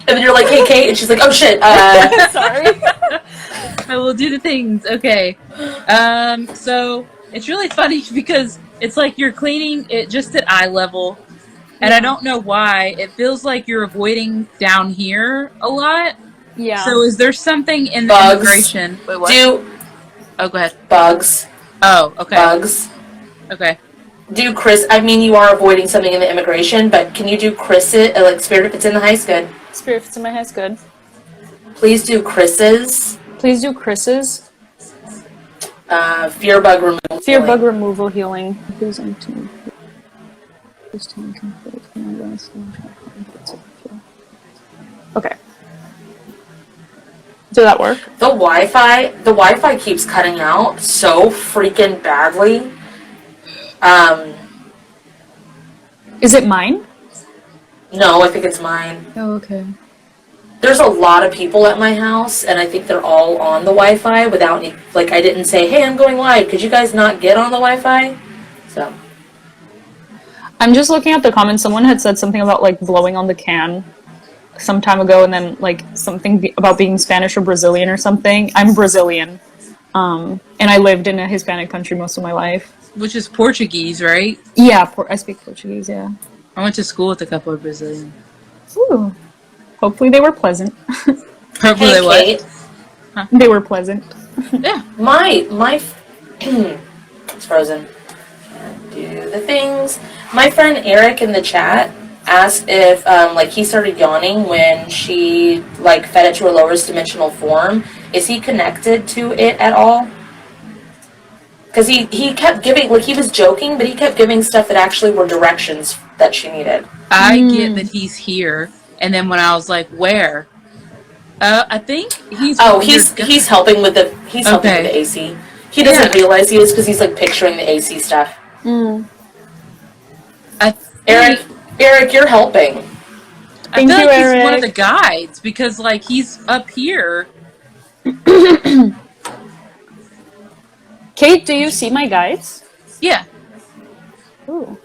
and then you're like, "Hey, Kate," and she's like, "Oh shit, sorry." I will do the things. Okay. So it's really funny because it's like you're cleaning it just at eye level, and I don't know why. It feels like you're avoiding down here a lot. Yeah. So is there something in the Bugs. immigration? Wait, what? Oh, go ahead. Bugs. Oh, okay. Bugs. Okay. I mean, you are avoiding something in the immigration, but can you do Chris's, like Spirit if it's in the highest good? Spirit if it's in my highest good. Please do Chris's. Please do Chris's. Fear bug removal. Fear bug removal healing. Please empty. Okay. Did that work? The Wi-Fi keeps cutting out so freaking badly. Is it mine? No, I think it's mine. Oh, okay. There's a lot of people at my house, and I think they're all on the Wi-Fi without any, like, I didn't say, hey, I'm going live. Could you guys not get on the Wi-Fi? So. I'm just looking at the comments. Someone had said something about, like, blowing on the can some time ago, and then, like, something about being Spanish or Brazilian or something. I'm Brazilian, and I lived in a Hispanic country most of my life. Which is Portuguese, right? Yeah, I speak Portuguese, yeah. I went to school with a couple of Brazilians. Ooh. Hopefully they were pleasant. Hopefully they were. Huh? They were pleasant. Yeah. It's frozen. Do the things. My friend Erik in the chat asked if, like, he started yawning when she, like, fed it to her lowest dimensional form. Is he connected to it at all? Because he kept giving, like, he was joking, but he kept giving stuff that actually were directions that she needed. I get that he's here, and then when I was like, where? I think he's. Oh, he's helping with the helping with the AC. He doesn't realize he is because he's like picturing the AC stuff. Eric, you're helping. I feel like he's one of the guides because, like, he's up here. Kate, do you see my guides? Yeah. Ooh.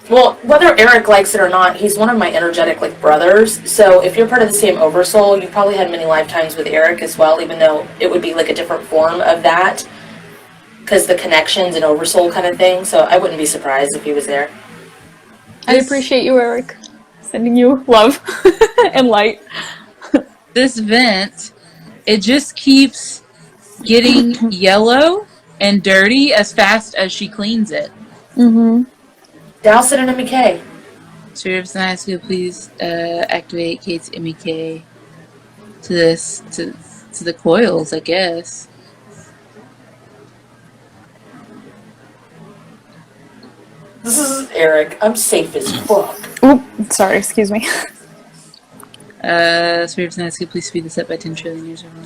Well, whether Eric likes it or not, he's one of my energetic, like, brothers. So if you're part of the same Oversoul, you probably had many lifetimes with Eric as well, even though it would be like a different form of that. Because the connections and Oversoul kind of thing. So I wouldn't be surprised if he was there. I appreciate you, Eric. Sending you love and light. This vent, it just keeps getting yellow and dirty as fast as she cleans it. Douse it in MEK. Spirit of Science, could please activate Kate's MEK to this to the coils, I guess. This is Eric. I'm safe as fuck. Oop, sorry, excuse me. Spirit of Science, could please speed this up by 10 trillion years or more.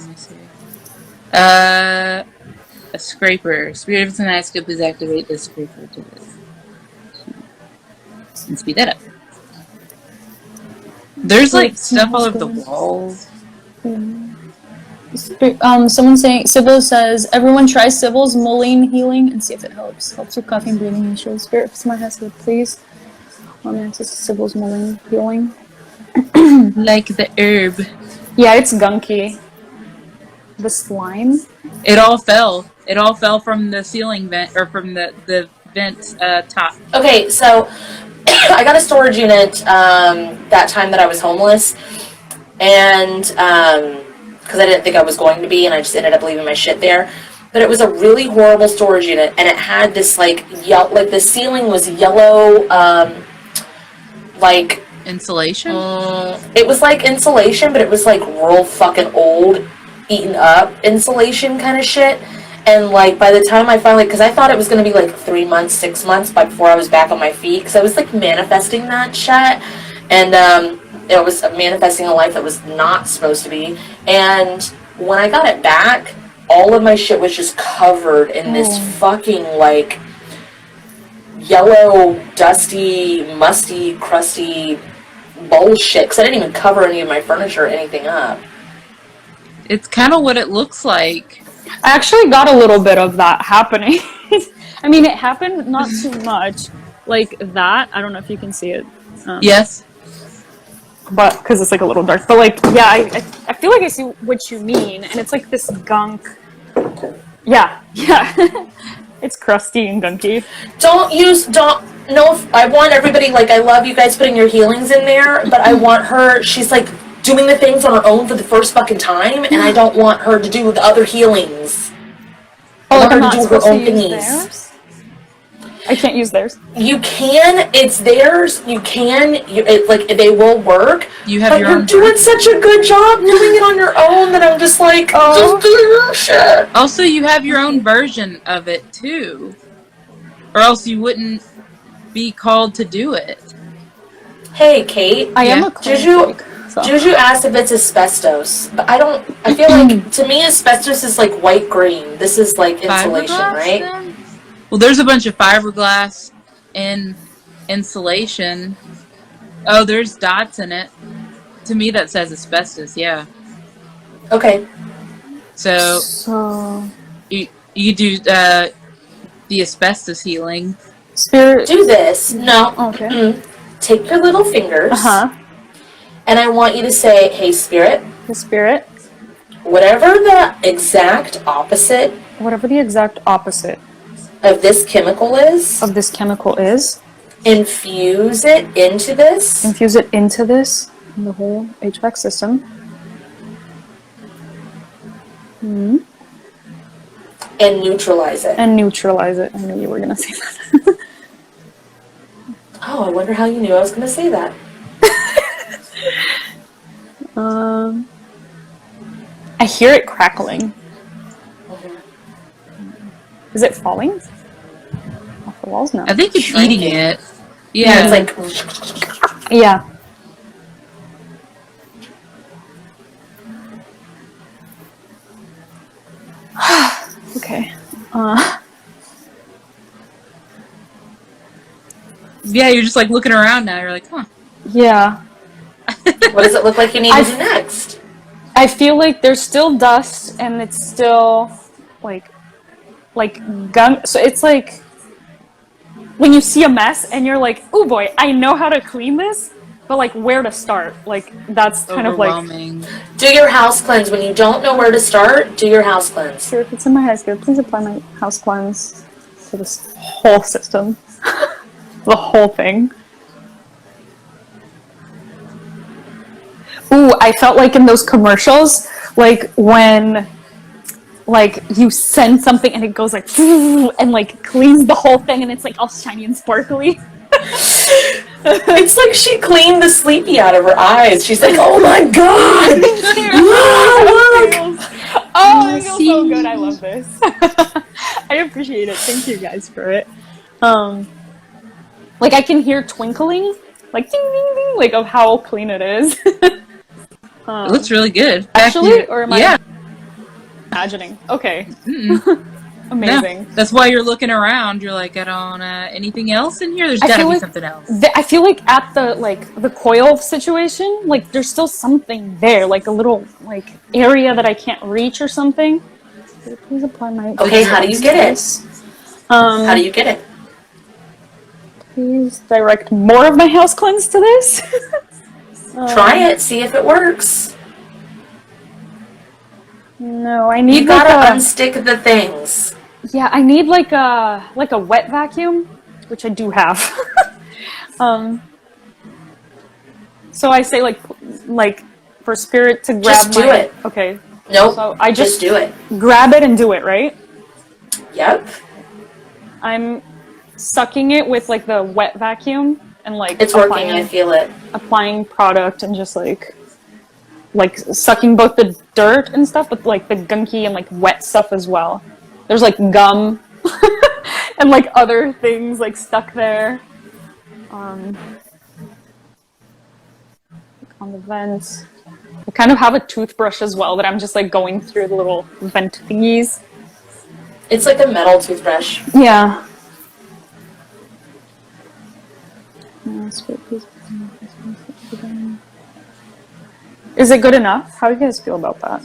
A scraper. Spirit of Science, could please activate the scraper to this. And speed that up. There's like stuff all over the walls. Someone saying, Sybil says, everyone try Sybil's mulling healing and see if it helps. Helps with coughing, breathing, and shows. Spirit of someone has to please. Access to Sybil's mulling healing. Like the herb. Yeah, it's gunky. The slime. It all fell. It all fell from the ceiling vent, or from the vent top. Okay, so I got a storage unit that time that I was homeless, and because I didn't think I was going to be, and I just ended up leaving my shit there. But it was a really horrible storage unit, and it had this like the ceiling was yellow, like Insulation. It was like insulation, but it was like real fucking old, eaten up insulation kind of shit. And, like, by the time I finally... Because I thought it was going to be, like, 3 months, 6 months before I was back on my feet. Because I was, like, manifesting that shit. And, it was manifesting a life that was not supposed to be. And when I got it back, all of my shit was just covered in this fucking, like, yellow, dusty, musty, crusty bullshit. Because I didn't even cover any of my furniture or anything up. It's kind of what it looks like. I actually got a little bit of that happening. I mean, it happened not too much. Like that. I don't know if you can see it. Yes. But, because it's like a little dark. But like, yeah, I feel like I see what you mean. And it's like this gunk. Yeah. It's crusty and gunky. I want everybody, like, I love you guys putting your healings in there, but I want her, she's like, doing the things on her own for the first fucking time, and I don't want her to do the other healings. I want her to do her own thingies. I can't use theirs. You can. It's theirs. You can. Like, they will work. You have your own. You're doing such a good job doing it on your own that I'm just like, just do your shit. Also, you have your own version of it too, or else you wouldn't be called to do it. Hey, Kate. I am a cleric. Juju asked if it's asbestos, but I feel like, to me, asbestos is like white-green. This is like insulation, right? Then? Well, there's a bunch of fiberglass in insulation. Oh, there's dots in it. To me, that says asbestos, yeah. Okay. So you do the asbestos healing. Spirit. Do this. No. Okay. Take your little fingers. And I want you to say, hey, Spirit. The Spirit. Whatever the exact opposite of this chemical is. Infuse it into this. In the whole HVAC system. And neutralize it. I knew you were going to say that. Oh, I wonder how you knew I was going to say that. I hear it crackling. Is it falling off the walls now? I think it's Shrinking. eating it. Yeah, Yeah. it's like... Yeah. Okay. Yeah, you're just like looking around now. You're like, huh. Yeah. What does it look like you need to do next? I feel like there's still dust and it's still like gunk. So it's like when you see a mess and you're like, oh boy, I know how to clean this, but like where to start? Like that's kind of like Overwhelming. Do your house cleanse. When you don't know where to start, do your house cleanse. Sure, if it's in my house, please apply my house cleanse to this whole system. The whole thing. Ooh, I felt like in those commercials, like when like you send something and it goes like and like cleans the whole thing and it's like all shiny and sparkly. It's like she cleaned the sleepy out of her eyes. She's like, oh my god! Oh, it feels so good. I love this. I appreciate it. Thank you guys for it. Like I can hear twinkling, like ding ding ding, like of how clean it is. It looks really good. Actually, or am I imagining? Okay. Amazing. No, that's why you're looking around. You're like, I don't anything else in here? There's gotta be something else. I feel like at the coil situation, like there's still something there, like a little like area that I can't reach or something. Please apply my. Okay, how do you get it? How do you get it? Please direct more of my house cleanse to this. Try it. See if it works. No, I need. You gotta unstick the things. Yeah, I need like a wet vacuum, which I do have. So I say like for Spirit to grab Just do it. Okay. Nope. So I just do it. Grab it and do it, right? Yep. I'm sucking it with like the wet vacuum and like it's working. I feel it. Applying product and just like sucking both the dirt and stuff, but like the gunky and like wet stuff as well. There's like gum and like other things like stuck there. On the vents. I kind of have a toothbrush as well that I'm just like going through the little vent thingies. It's like a metal toothbrush. Yeah. Is it good enough? How do you guys feel about that?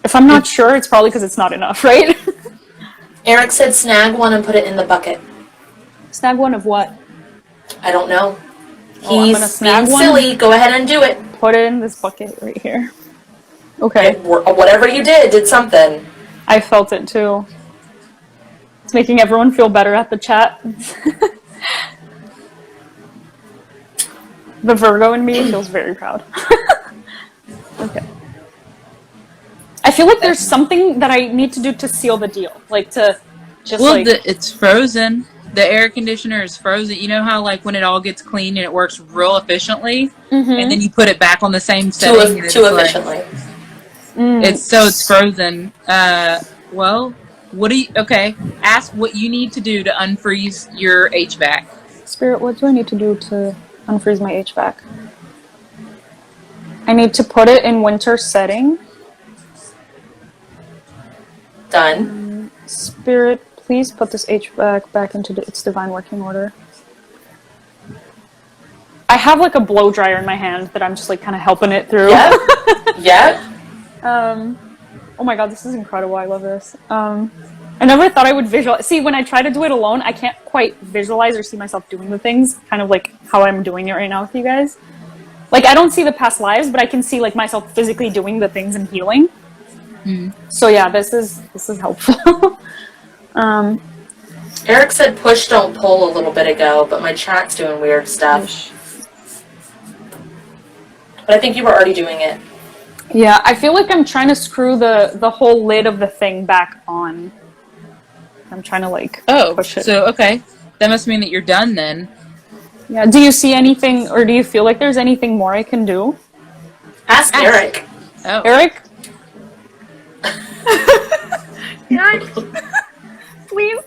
If I'm not sure, it's probably because it's not enough, right? Erik said snag one and put it in the bucket. Snag one of what? I don't know. He's being silly. Go ahead and do it. Put it in this bucket right here. Okay. Whatever you did something. I felt it too. It's making everyone feel better at the chat. The Virgo in me feels very proud. Okay. I feel like there's something that I need to do to seal the deal. Like to just it's frozen. The air conditioner is frozen. You know how like when it all gets clean and it works real efficiently, and then you put it back on the same setting too efficiently. It's frozen. Well, what do you? Okay, ask what you need to do to unfreeze your HVAC. Spirit, what do I need to do to unfreeze my HVAC? I need to put it in winter setting. Done. Spirit, please put this HVAC back into its divine working order. I have like a blow dryer in my hand that I'm just like kind of helping it through. Yep. Yep. Oh my god, this is incredible. I love this. I never thought I would visualize. See, when I try to do it alone, I can't quite visualize or see myself doing the things, kind of like how I'm doing it right now with you guys. Like, I don't see the past lives, but I can see like myself physically doing the things and healing. So yeah, this is helpful. Erik said push, don't pull a little bit ago, but my chat's doing weird stuff. But I think you were already doing it. Yeah, I feel like I'm trying to screw the whole lid of the thing back on. I'm trying to like push it. So okay, That must mean that you're done then. Yeah. Do you see anything, or do you feel like there's anything more I can do? Ask Erik. Oh. Erik? Erik? Please?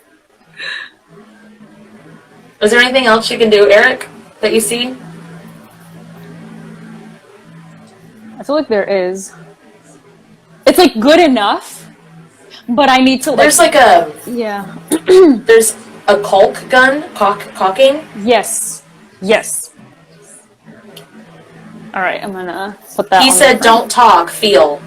Is there anything else you can do, Erik, that you see? I feel like there is. It's like good enough, but I need to like... There's like a... Yeah. There's a caulk gun, caulking. Yes. Yes. Alright, I'm gonna put that He on said, don't talk, feel.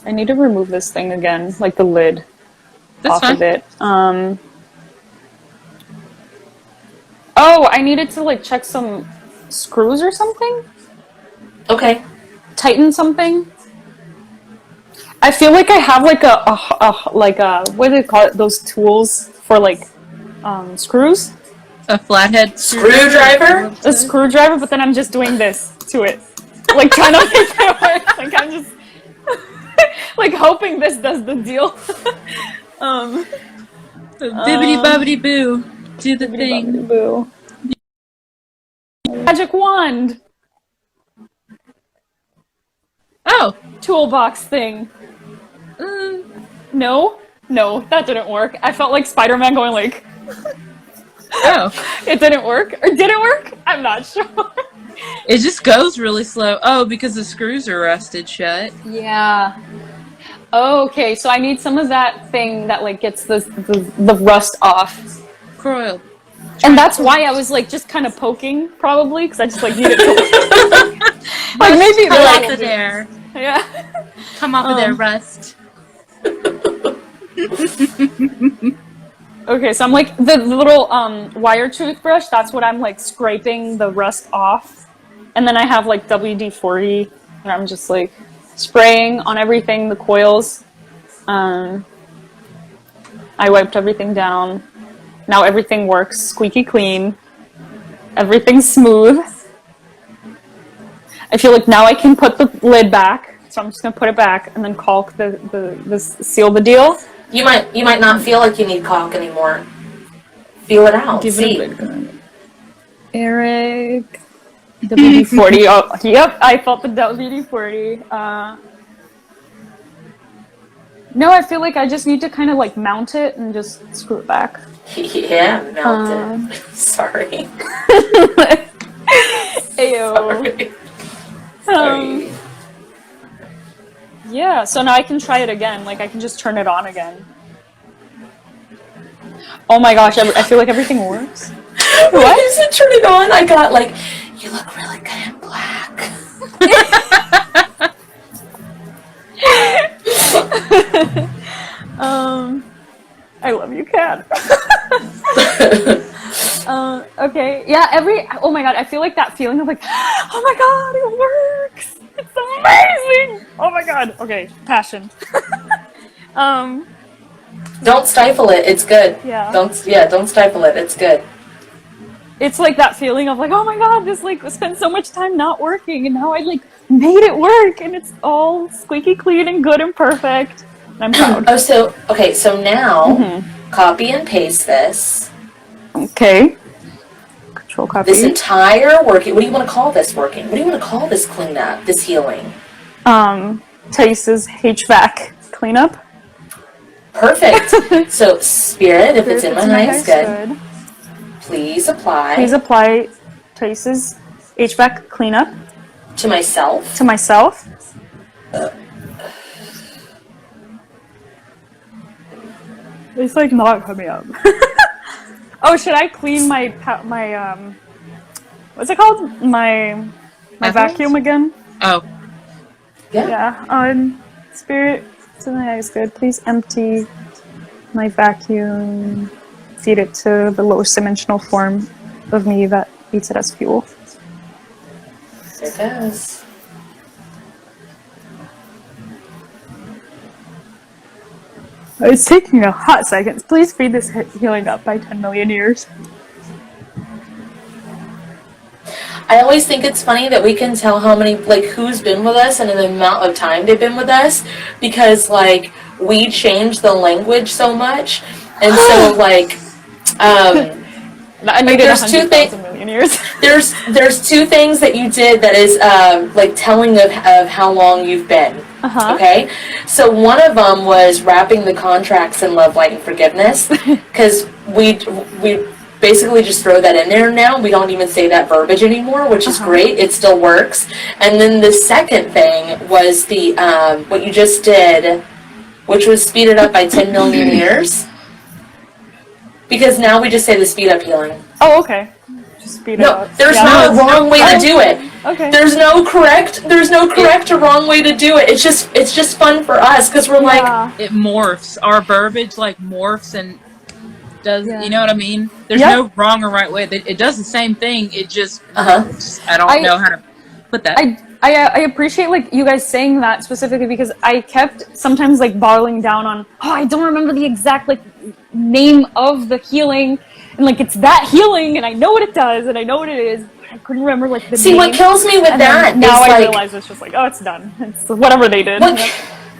I need to remove this thing again, like the lid off of it. Oh, I needed to like check some screws or something? Okay. Tighten something? I feel like I have like a what do they call it? Those tools for like screws? A flathead Screwdriver? A screwdriver, but then I'm just doing this to it. Like trying to make it work. Like I'm just like hoping this does the deal. Bibbidi bobbidi boo. Do the thing. Boo. Magic wand. Oh. Toolbox thing. No, that didn't work. I felt like Spider-Man going like. Oh. It didn't work, or did it work? I'm not sure. It just goes really slow. Oh, because the screws are rusted shut. Yeah. Okay, so I need some of that thing that like gets the rust off. Coil. And that's why I was like just kind of poking, probably, because I just like needed to. Like maybe come off of there. Yeah. Come off of there, rust. Okay, so I'm like the little wire toothbrush. That's what I'm like scraping the rust off, and then I have like WD-40, and I'm just like spraying on everything, the coils. I wiped everything down. Now everything works squeaky clean. Everything's smooth. I feel like now I can put the lid back. So I'm just gonna put it back and then caulk the seal the deal. You might not feel like you need caulk anymore. Feel it out. See. Erik. WD-40. Oh, yep, I felt the WD-40. No, I feel like I just need to kind of like mount it and just screw it back. Yeah, mount it. Sorry. Ayo. Sorry. Yeah, so now I can try it again. Like, I can just turn it on again. Oh my gosh, I feel like everything works. Why does it turn it on? I got like, you look really good in black. I love you, Kat. Okay, yeah, oh my god, I feel like that feeling of like, oh my god, it works! It's amazing! Oh my god, okay, passion. Don't stifle it, it's good. Yeah. Don't stifle it, it's good. It's like that feeling of like, oh my god, this like spent so much time not working, and now I like made it work, and it's all squeaky clean and good and perfect. I'm proud. So now, copy and paste this. Okay. Control copy. This entire working, what do you want to call this working? What do you want to call this cleanup, this healing? Tais's HVAC cleanup. Perfect. So, Spirit, if it's in my highest good, please apply. Please apply Tais's HVAC cleanup. To myself. To myself. It's like not coming up. Oh, should I clean my what's it called? My vacuum again? Oh. Yeah. Spirit, something that is good. Please empty my vacuum. Feed it to the lowest dimensional form of me that eats it as fuel. There it goes. It's taking a hot second. Please speed this healing up by 10 million years. I always think it's funny that we can tell how many, like, who's been with us and the amount of time they've been with us, because, like, we changed the language so much, and so like I needed there's 100,000 million years. there's two things that you did that is like telling of how long you've been. Okay, so one of them was wrapping the contracts in love, light, and forgiveness, because we basically just throw that in there now. We don't even say that verbiage anymore, which is great. It still works. And then the second thing was the what you just did, which was speed it up by 10 million years. Because now we just say the speed up healing. Oh, okay. Just speed it up. There's no wrong way to do it. Okay. There's no correct or wrong way to do it. It's just fun for us because we're like, it morphs. Our verbiage like morphs and does, you know what I mean? There's no wrong or right way. It does the same thing. It just, I don't know how to put that. I appreciate like you guys saying that specifically because I kept sometimes like bottling down on, I don't remember the exact like name of the healing, and like it's that healing and I know what it does and I know what it is, but I couldn't remember like the name. What kills me with that now is I like, realize it's just like, it's done. It's whatever they did.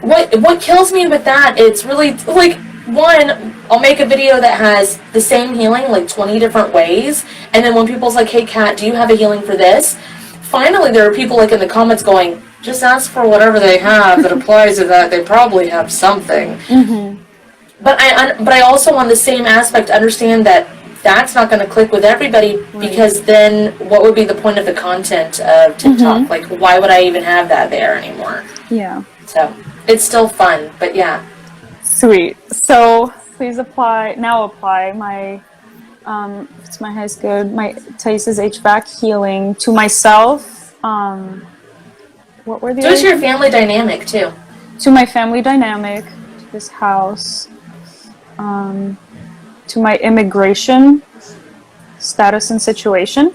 What kills me with that, it's really like, one, I'll make a video that has the same healing like 20 different ways, and then when people's like, hey Kat, do you have a healing for this? Finally, there are people like in the comments going, just ask for whatever they have that applies to that. They probably have something. But I also, on the same aspect, understand that that's not going to click with everybody because then what would be the point of the content of TikTok? Like, why would I even have that there anymore? Yeah. So it's still fun, but yeah. Sweet. So please apply my it's my highest good, my Tais HVAC healing to myself. What were the So it's your family dynamic too. To my family dynamic, to this house, to my immigration status and situation,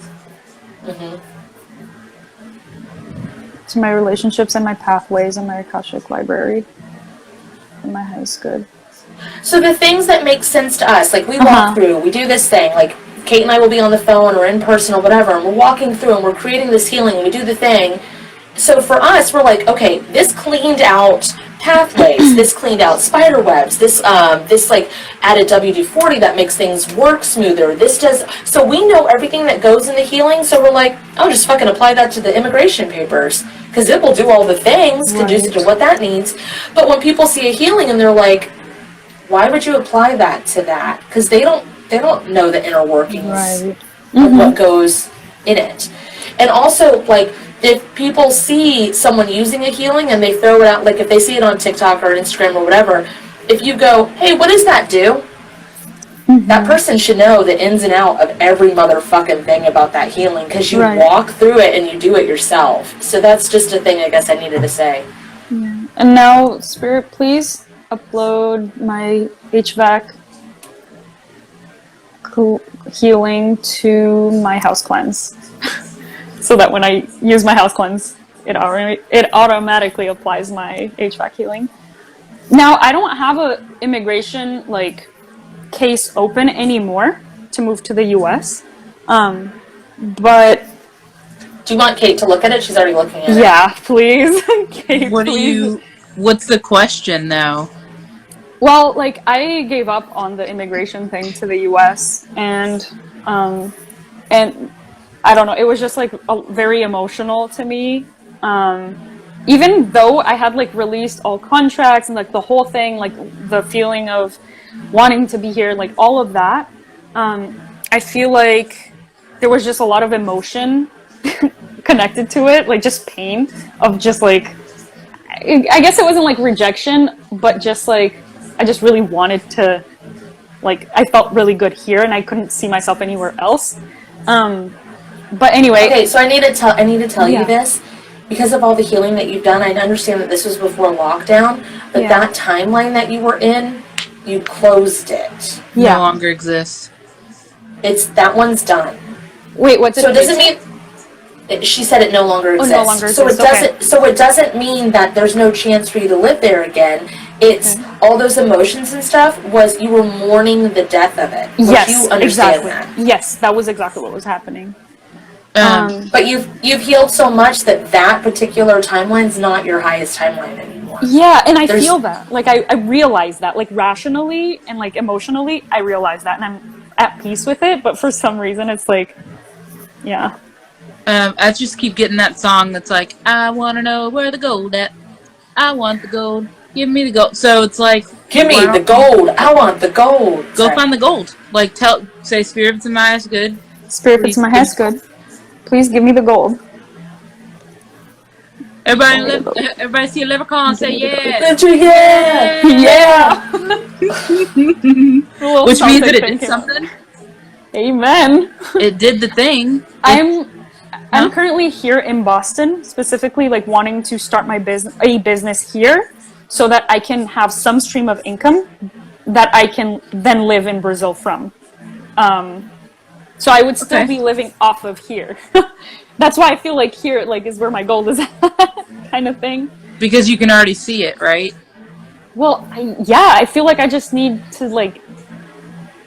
to my relationships and my pathways and my Akashic library, and my highest good. So the things that make sense to us, like we walk through, we do this thing, like Kate and I will be on the phone or in person or whatever, and we're walking through and we're creating this healing and we do the thing. So for us, we're like, okay, this cleaned out pathways, this cleaned out spider webs, this like added WD-40 that makes things work smoother, this does, so we know everything that goes in the healing, so we're like, oh, just fucking apply that to the immigration papers, because it will do all the things conducive to what that needs. But when people see a healing and they're like, why would you apply that to that? Because they don't know the inner workings of what goes in it. And also, like, if people see someone using a healing and they throw it out, like if they see it on TikTok or Instagram or whatever, if you go, hey, what does that do? That person should know the ins and out of every motherfucking thing about that healing because you walk through it and you do it yourself. So that's just a thing I guess I needed to say. Yeah. And now, Spirit, please upload my HVAC healing to my house cleanse. So that when I use my house cleanse, it automatically applies my HVAC healing. Now, I don't have a immigration like case open anymore to move to the US. But do you want Kate to look at it? She's already looking at it. Yeah, please. Kate, what's the question though? Well, like I gave up on the immigration thing to the US and I don't know, it was just like very emotional to me. Even though I had like released all contracts and like the whole thing, like the feeling of wanting to be here, like all of that, I feel like there was just a lot of emotion connected to it, like just pain of just like, I guess it wasn't like rejection, but just like, I just really wanted to, like, I felt really good here and I couldn't see myself anywhere else. But anyway. Okay, so I need to tell you this. Because of all the healing that you've done, I understand that this was before lockdown, but that timeline that you were in, you closed it. No longer exists. That one's done. Wait, what's it? So it doesn't mean. She said it no longer exists. No longer exists. So it doesn't mean that there's no chance for you to live there again. It's all those emotions and stuff was you were mourning the death of it. Yes, you understand that. Yes, that was exactly what was happening. But you've healed so much that particular timeline's not your highest timeline anymore. anymore. Yeah, and I feel that. Like, I realize that. Like, rationally and, like, emotionally, I realize that. And I'm at peace with it. But for some reason, it's like, yeah. I just keep getting that song that's like, I want to know where the gold at. I want the gold. Give me the gold. So it's like, give me the gold. I want the gold. Go find the gold. Like, say, Spirit, if it's in my eyes, good. Spirit, if it's in my house, good. Please give me the gold. Everybody see a leprechaun and say, yeah. Yeah. Which means that it did something. Amen. It did the thing. I'm currently here in Boston, specifically like wanting to start my business here so that I can have some stream of income that I can then live in Brazil from. So I would still be living off of here. That's why I feel like here like is where my gold is at, kind of thing. Because you can already see it, right? Well, I feel like I just need to like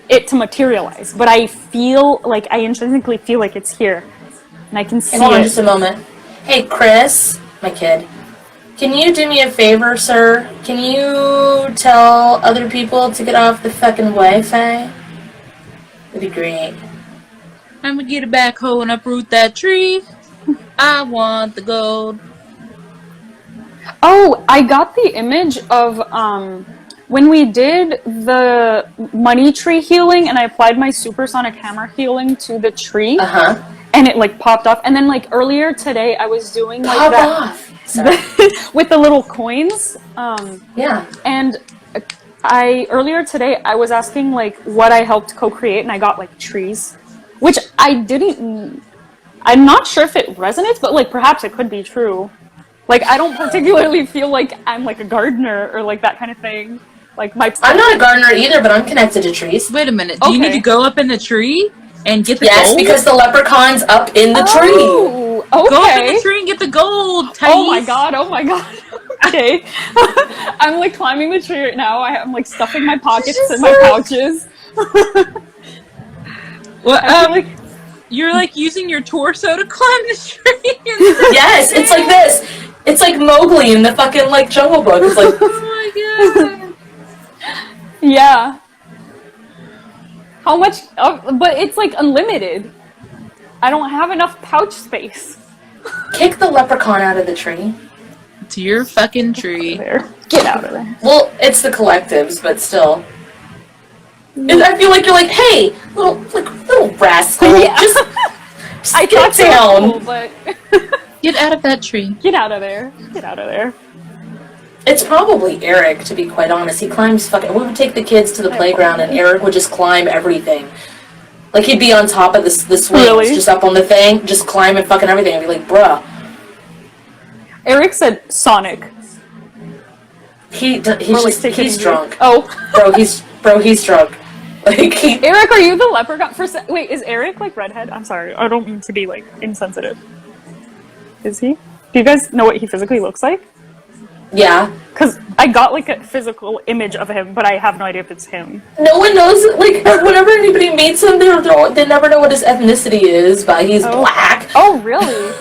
it to materialize. But I feel like I intrinsically feel like it's here. And I can see Hold on just a moment. Hey, Chris, my kid. Can you do me a favor, sir? Can you tell other people to get off the fucking Wi-Fi? That'd be great. I'm gonna get a backhoe and uproot that tree. I want the gold. Oh, I got the image of when we did the money tree healing and I applied my supersonic hammer healing to the tree. And it like popped off. And then like earlier today I was doing like with the little coins. Yeah. And earlier today I was asking like what I helped co-create and I got like trees. Which I'm not sure if it resonates, but like perhaps it could be true. Like I don't particularly feel like I'm like a gardener or like that kind of thing. Like I'm not a gardener either, but I'm connected to trees. Wait a minute. Do you need to go up in the tree and get the gold? Yes, because the leprechaun's up in the tree. Oh, okay. Go up in the tree and get the gold, Tais. Oh my god, Okay. I'm like climbing the tree right now. I'm like stuffing my pockets in my pouches. Well, you're like using your torso to climb the tree. Yes, it's like this. It's like Mowgli in the fucking like Jungle Book. It's like, oh my god. Yeah. How much? But it's like unlimited. I don't have enough pouch space. Kick the leprechaun out of the tree. To your fucking tree. Get out of there. Well, it's the collectives, but still. And I feel like you're like, hey, little rascal, just I get down. Cool, but get out of that tree. Get out of there. Get out of there. It's probably Erik, to be quite honest. He climbs fucking. We would take the kids to the playground, and Erik would just climb everything. Like he'd be on top of the swings, just up on the thing, just climbing fucking everything. I'd be like, bruh. Erik said Sonic. He's drunk. Oh, bro, he's drunk. Like Erik, are you the leprechaun? Wait, is Erik like redhead? I'm sorry, I don't mean to be like insensitive. Is he? Do you guys know what he physically looks like? Yeah. Because I got like a physical image of him, but I have no idea if it's him. No one knows. Like whenever anybody meets him, they never know what his ethnicity is. But he's black. Oh, really?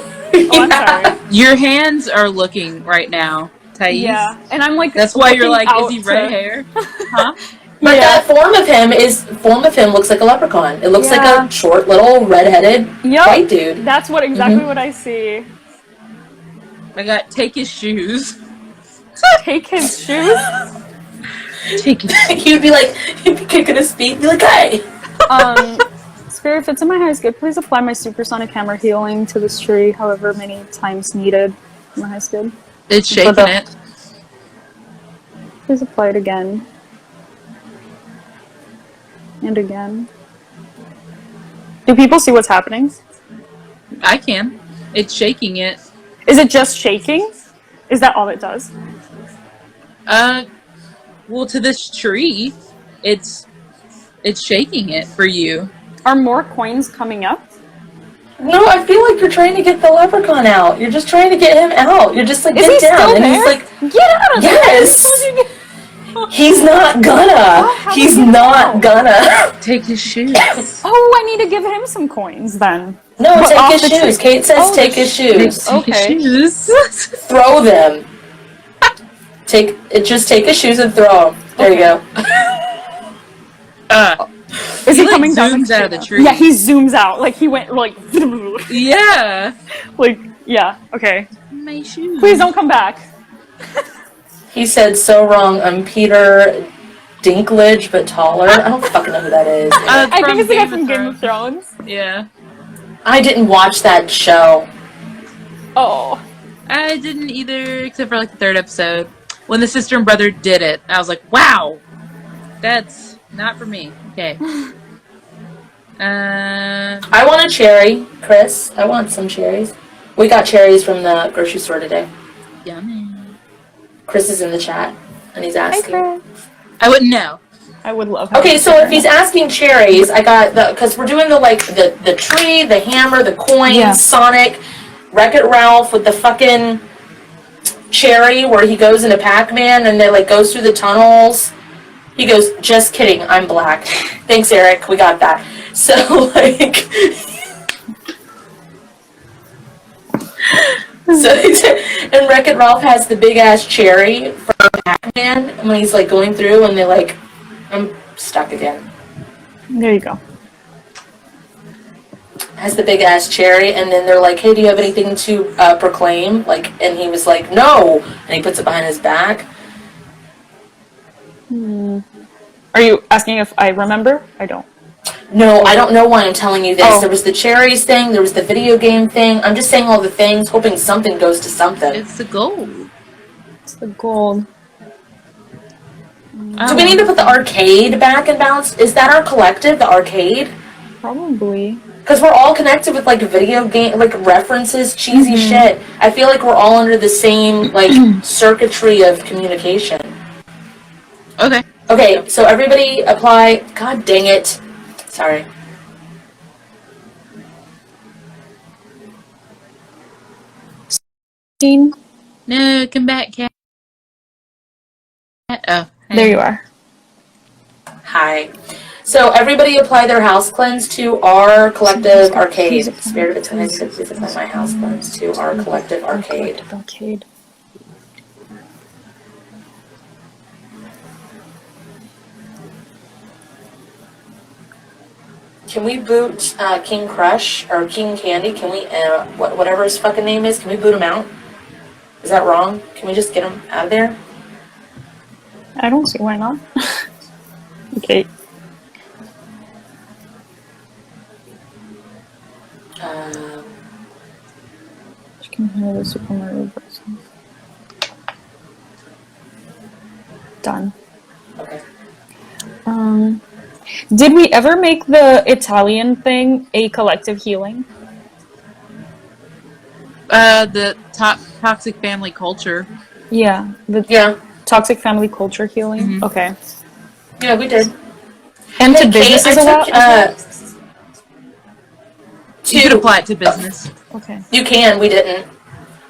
Oh, I'm sorry. Your hands are looking right now, Tais. Yeah, and I'm like. That's why you're like, is he red hair? Huh? But that form of him looks like a leprechaun. It looks like a short, little, redheaded white dude. That's exactly what I see. I got take his shoes. Take his shoes? Take his shoes. He'd be kicking his feet, be like, hey! Spirit, if it's in my house, good, please apply my supersonic hammer healing to this tree however many times needed. My house good. It's shaking it. Please apply it again. And again. Do people see what's happening? I can. It's shaking it. Is it just shaking? Is that all it does? Well, to this tree, it's shaking it for you. Are more coins coming up? No, I feel like you're trying to get the leprechaun out. You're just trying to get him out. You're just like, get down. Still and there? he's like, get out of there! Yes! He's not gonna. He's not gonna. Take his shoes. Oh, I need to give him some coins then. No, take his shoes. Kate says take his shoes. Okay. Shoes. Throw them. Just take his shoes and throw them. There you go. Is he like, coming down zooms out of the tree. Yeah, he zooms out. Like he went like. Yeah. Like yeah. Okay. My shoes. Please don't come back. He said, "So wrong. I'm Peter Dinklage, but taller." I don't fucking know who that is. I think it's the guy from Game of Thrones. Yeah. I didn't watch that show. Oh. I didn't either, except for like the 3rd episode. When the sister and brother did it, I was like, wow! That's not for me. Okay. I want a cherry, Chris. I want some cherries. We got cherries from the grocery store today. Yummy. Chris is in the chat, and he's asking. I wouldn't know. I would love. Okay, so if he's asking cherries, I got because we're doing the tree, the hammer, the coins, Sonic, Wreck-It Ralph with the fucking cherry where he goes into Pac-Man and they like goes through the tunnels. He goes, "Just kidding, I'm black." Thanks, Erik. We got that. So like. So and Wreck-It Ralph has the big ass cherry from Pac-Man when he's like going through and they like, I'm stuck again. There you go. Has the big ass cherry and then they're like, "Hey, do you have anything to proclaim?" Like, and he was like, "No," and he puts it behind his back. Are you asking if I remember? I don't. No, I don't know why I'm telling you this. Oh. There was the cherries thing, there was the video game thing. I'm just saying all the things, hoping something goes to something. It's the gold. It's the gold. Do we need to put the arcade back in balance? Is that our collective, the arcade? Probably. Because we're all connected with, like, video game, like, references, cheesy shit. I feel like we're all under the same, like, circuitry of communication. Okay. Okay, so everybody apply... God dang it. Sorry. No, come back, cat. Oh. Hey. There you are. Hi. So everybody apply their house cleanse to our collective arcade. Spirit of Eternity said, "Please apply my house cleanse to our collective arcade." Arcade. Can we boot King Crush or King Candy? Can we, whatever his fucking name is, can we boot him out? Is that wrong? Can we just get him out of there? I don't see why not. Okay. You can hear the Super Mario Bros. Done. Okay. Did we ever make the Italian thing a collective healing? The toxic family culture. Yeah. The toxic family culture healing? Mm-hmm. Okay. Yeah, we did. And to business as well? You could apply it to business. Okay. You can, we didn't.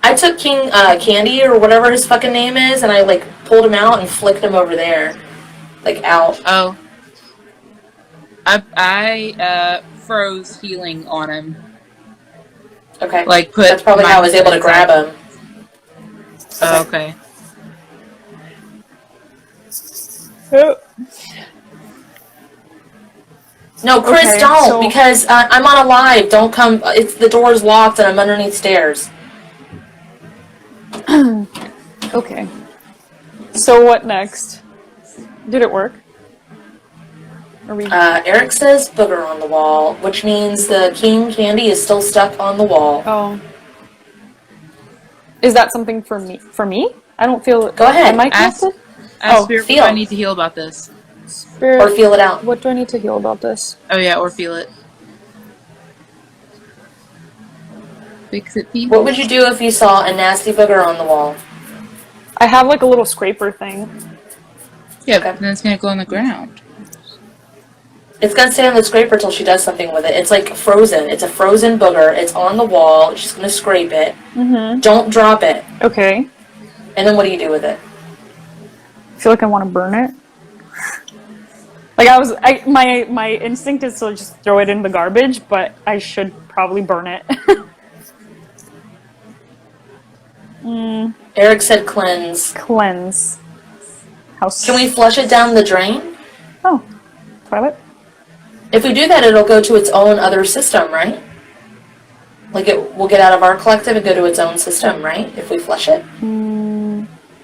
I took King Candy or whatever his fucking name is and I like pulled him out and flicked him over there. Like out. Oh. I froze healing on him. Okay. Like put. That's probably how I was able to grab him. Oh, okay. Oh. No, Chris, Okay, don't, so- because I'm on a live. Don't come. It's the door's locked and I'm underneath stairs. Okay. So what next? Did it work? Are we... Erik says booger on the wall, which means the King Candy is still stuck on the wall. Oh. Is that something for me? For me? I don't feel it. Go ahead. Am I connected? Ask Spirit, feel. what do I need to heal about this? Spirit, Or feel it out. what do I need to heal about this? Oh yeah, or feel it. Fix it, people. What would you do if you saw a nasty booger on the wall? I have like a little scraper thing. Yeah, Okay. then it's gonna go on the ground. It's gonna stay on the scraper till she does something with it. It's like frozen. It's a frozen booger. It's on the wall. She's gonna scrape it. Mm-hmm. Don't drop it. Okay. And then what do you do with it? I feel like I want to burn it. Like my instinct is to just throw it in the garbage, but I should probably burn it. Eric said cleanse. Cleanse. Can we flush it down the drain? Oh, toilet? If we do that, it'll go to its own other system, right? Like it will get out of our collective and go to its own system, right? If we flush it.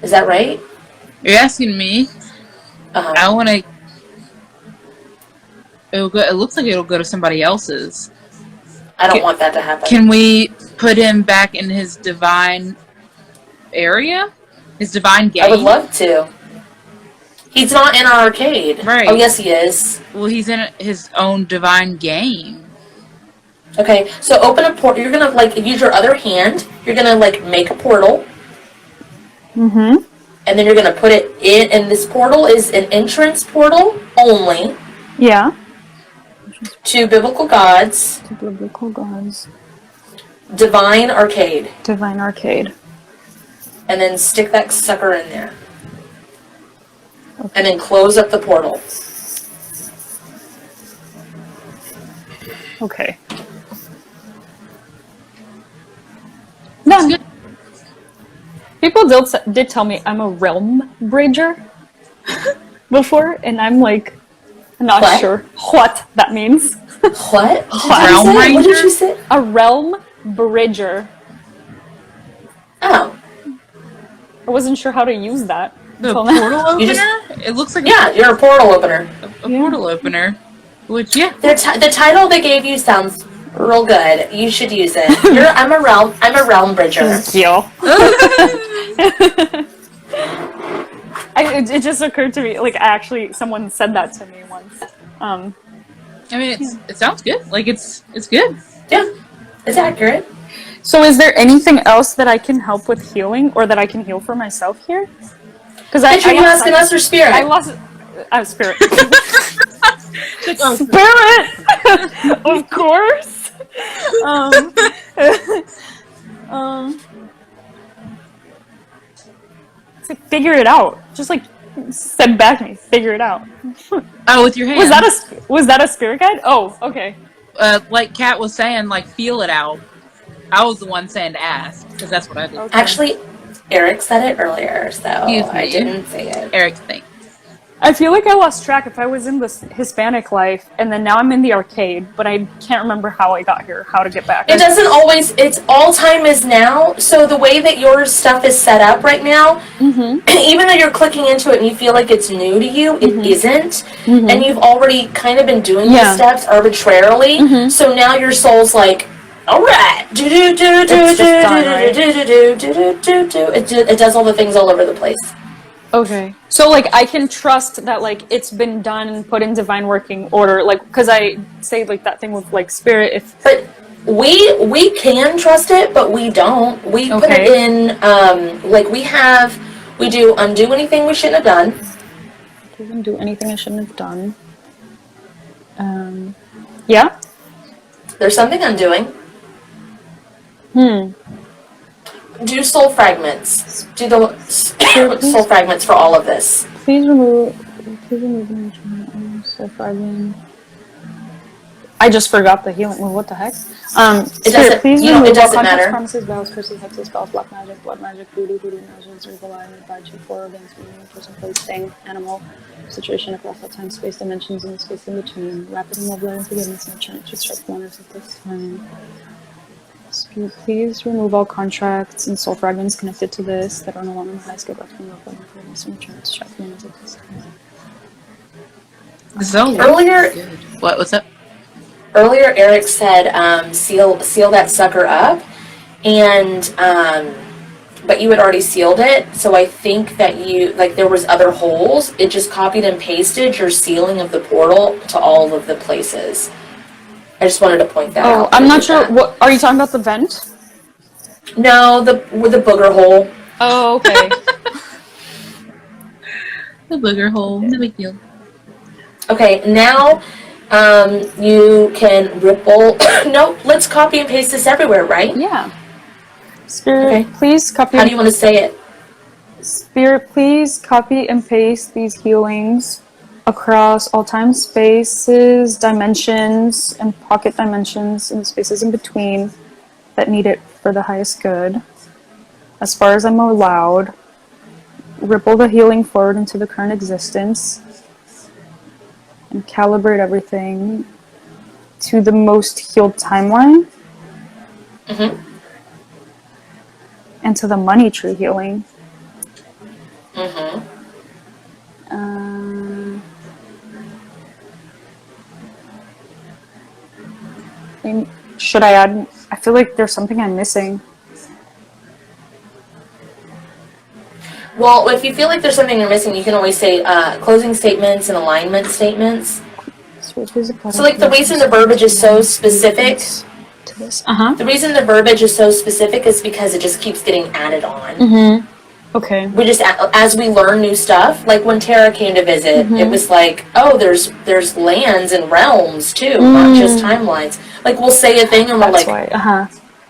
Is that right? You're asking me? I want to... It looks like it'll go to somebody else's. I don't want that to happen. Can we put him back in his divine area? His divine game? I would love to. He's not in our arcade. Right. Oh, yes, he is. Well, he's in his own divine game. Okay, so open a portal. You're going to, like, use your other hand. You're going to, like, make a portal. Mm-hmm. And then you're going to put it in. And this portal is an entrance portal only. Yeah. To biblical gods. To biblical gods. Divine arcade. Divine arcade. And then stick that sucker in there. Okay. And then close up the portal. Okay. Done. People did tell me I'm a realm bridger before, and I'm like, not sure what that means. What? Realm bridger? What did you say? A realm bridger. Oh. I wasn't sure how to use that. The portal opener? It looks like you're a portal opener. A portal opener. Which, yeah. The title they gave you sounds real good. You should use it. I'm a realm bridger. Thank you. It just occurred to me, like, actually, someone said that to me once. I mean, it sounds good. Like, it's good. Yeah, it's accurate. So is there anything else that I can help with healing, or that I can heal for myself here? Because are you asking us or spirit? I lost... spirit. Spirit! Of course! It's like, figure it out. Just like, step back and figure it out. Oh, with your hand. Was that a spirit guide? Oh, okay. Like Kat was saying, like, feel it out. I was the one saying to ask, because that's what I did. Okay. Actually, Eric said it earlier, so I didn't say it. Eric, thanks. I feel like I lost track if I was in this Hispanic life, and then now I'm in the arcade, but I can't remember how I got here, how to get back. It doesn't always, it's all time is now, so the way that your stuff is set up right now, even though you're clicking into it and you feel like it's new to you, it isn't, and you've already kind of been doing these steps arbitrarily, so now your soul's like, alright, it does all the things all over the place. Okay. So, like, I can trust that, like, it's been done and put in divine working order, like, because I say, like, that thing with, like, spirit, if... But we can trust it, but we don't. We put it in, like, we do undo anything we shouldn't have done. Undo anything I shouldn't have done. Yeah? There's something undoing. Do soul fragments. Do the soul fragments for all of this. Please remove an soul fragment. I just forgot the healing. Well, what the heck? It doesn't. Please You know, remove it doesn't all matter. promises, vows, curses, hexes, spells, black magic, blood magic, voodoo, magic, circle line, bad you for against me, person, place, thing, animal, situation across all time, space, dimensions, and the space in between. Rapid and love, and forgiveness, and chant to strike wonders at this time. Spirit, please remove all contracts and soul fragments connected to this that are no longer in the highest good from love, and forgiveness, and chant to strike wonders at this time. So earlier, what's up? Earlier, Eric said, seal that sucker up, and but you had already sealed it. So I think that there was other holes. It just copied and pasted your sealing of the portal to all of the places. I just wanted to point that out. Oh, I'm not sure. What are you talking about? The vent? No, with the booger hole. Oh, okay. The booger hole. No big deal. Okay, now you can ripple. No, let's copy and paste this everywhere, right? Yeah. Spirit, please copy. How do you want to say it? Spirit, please copy and paste these healings across all time, spaces, dimensions, and pocket dimensions, and the spaces in between that need it for the highest good. as far as I'm allowed, ripple the healing forward into the current existence, and calibrate everything to the most healed timeline, and to the money tree healing. And should I add? I feel like there's something I'm missing. Well, if you feel like there's something you're missing, you can always say closing statements and alignment statements. So, like, the reason the verbiage is so specific, the reason the verbiage is so specific is because it just keeps getting added on. Okay. We just, as we learn new stuff, like when Tara came to visit, it was like, oh, there's lands and realms too, not just timelines. Like, we'll say a thing and we're like,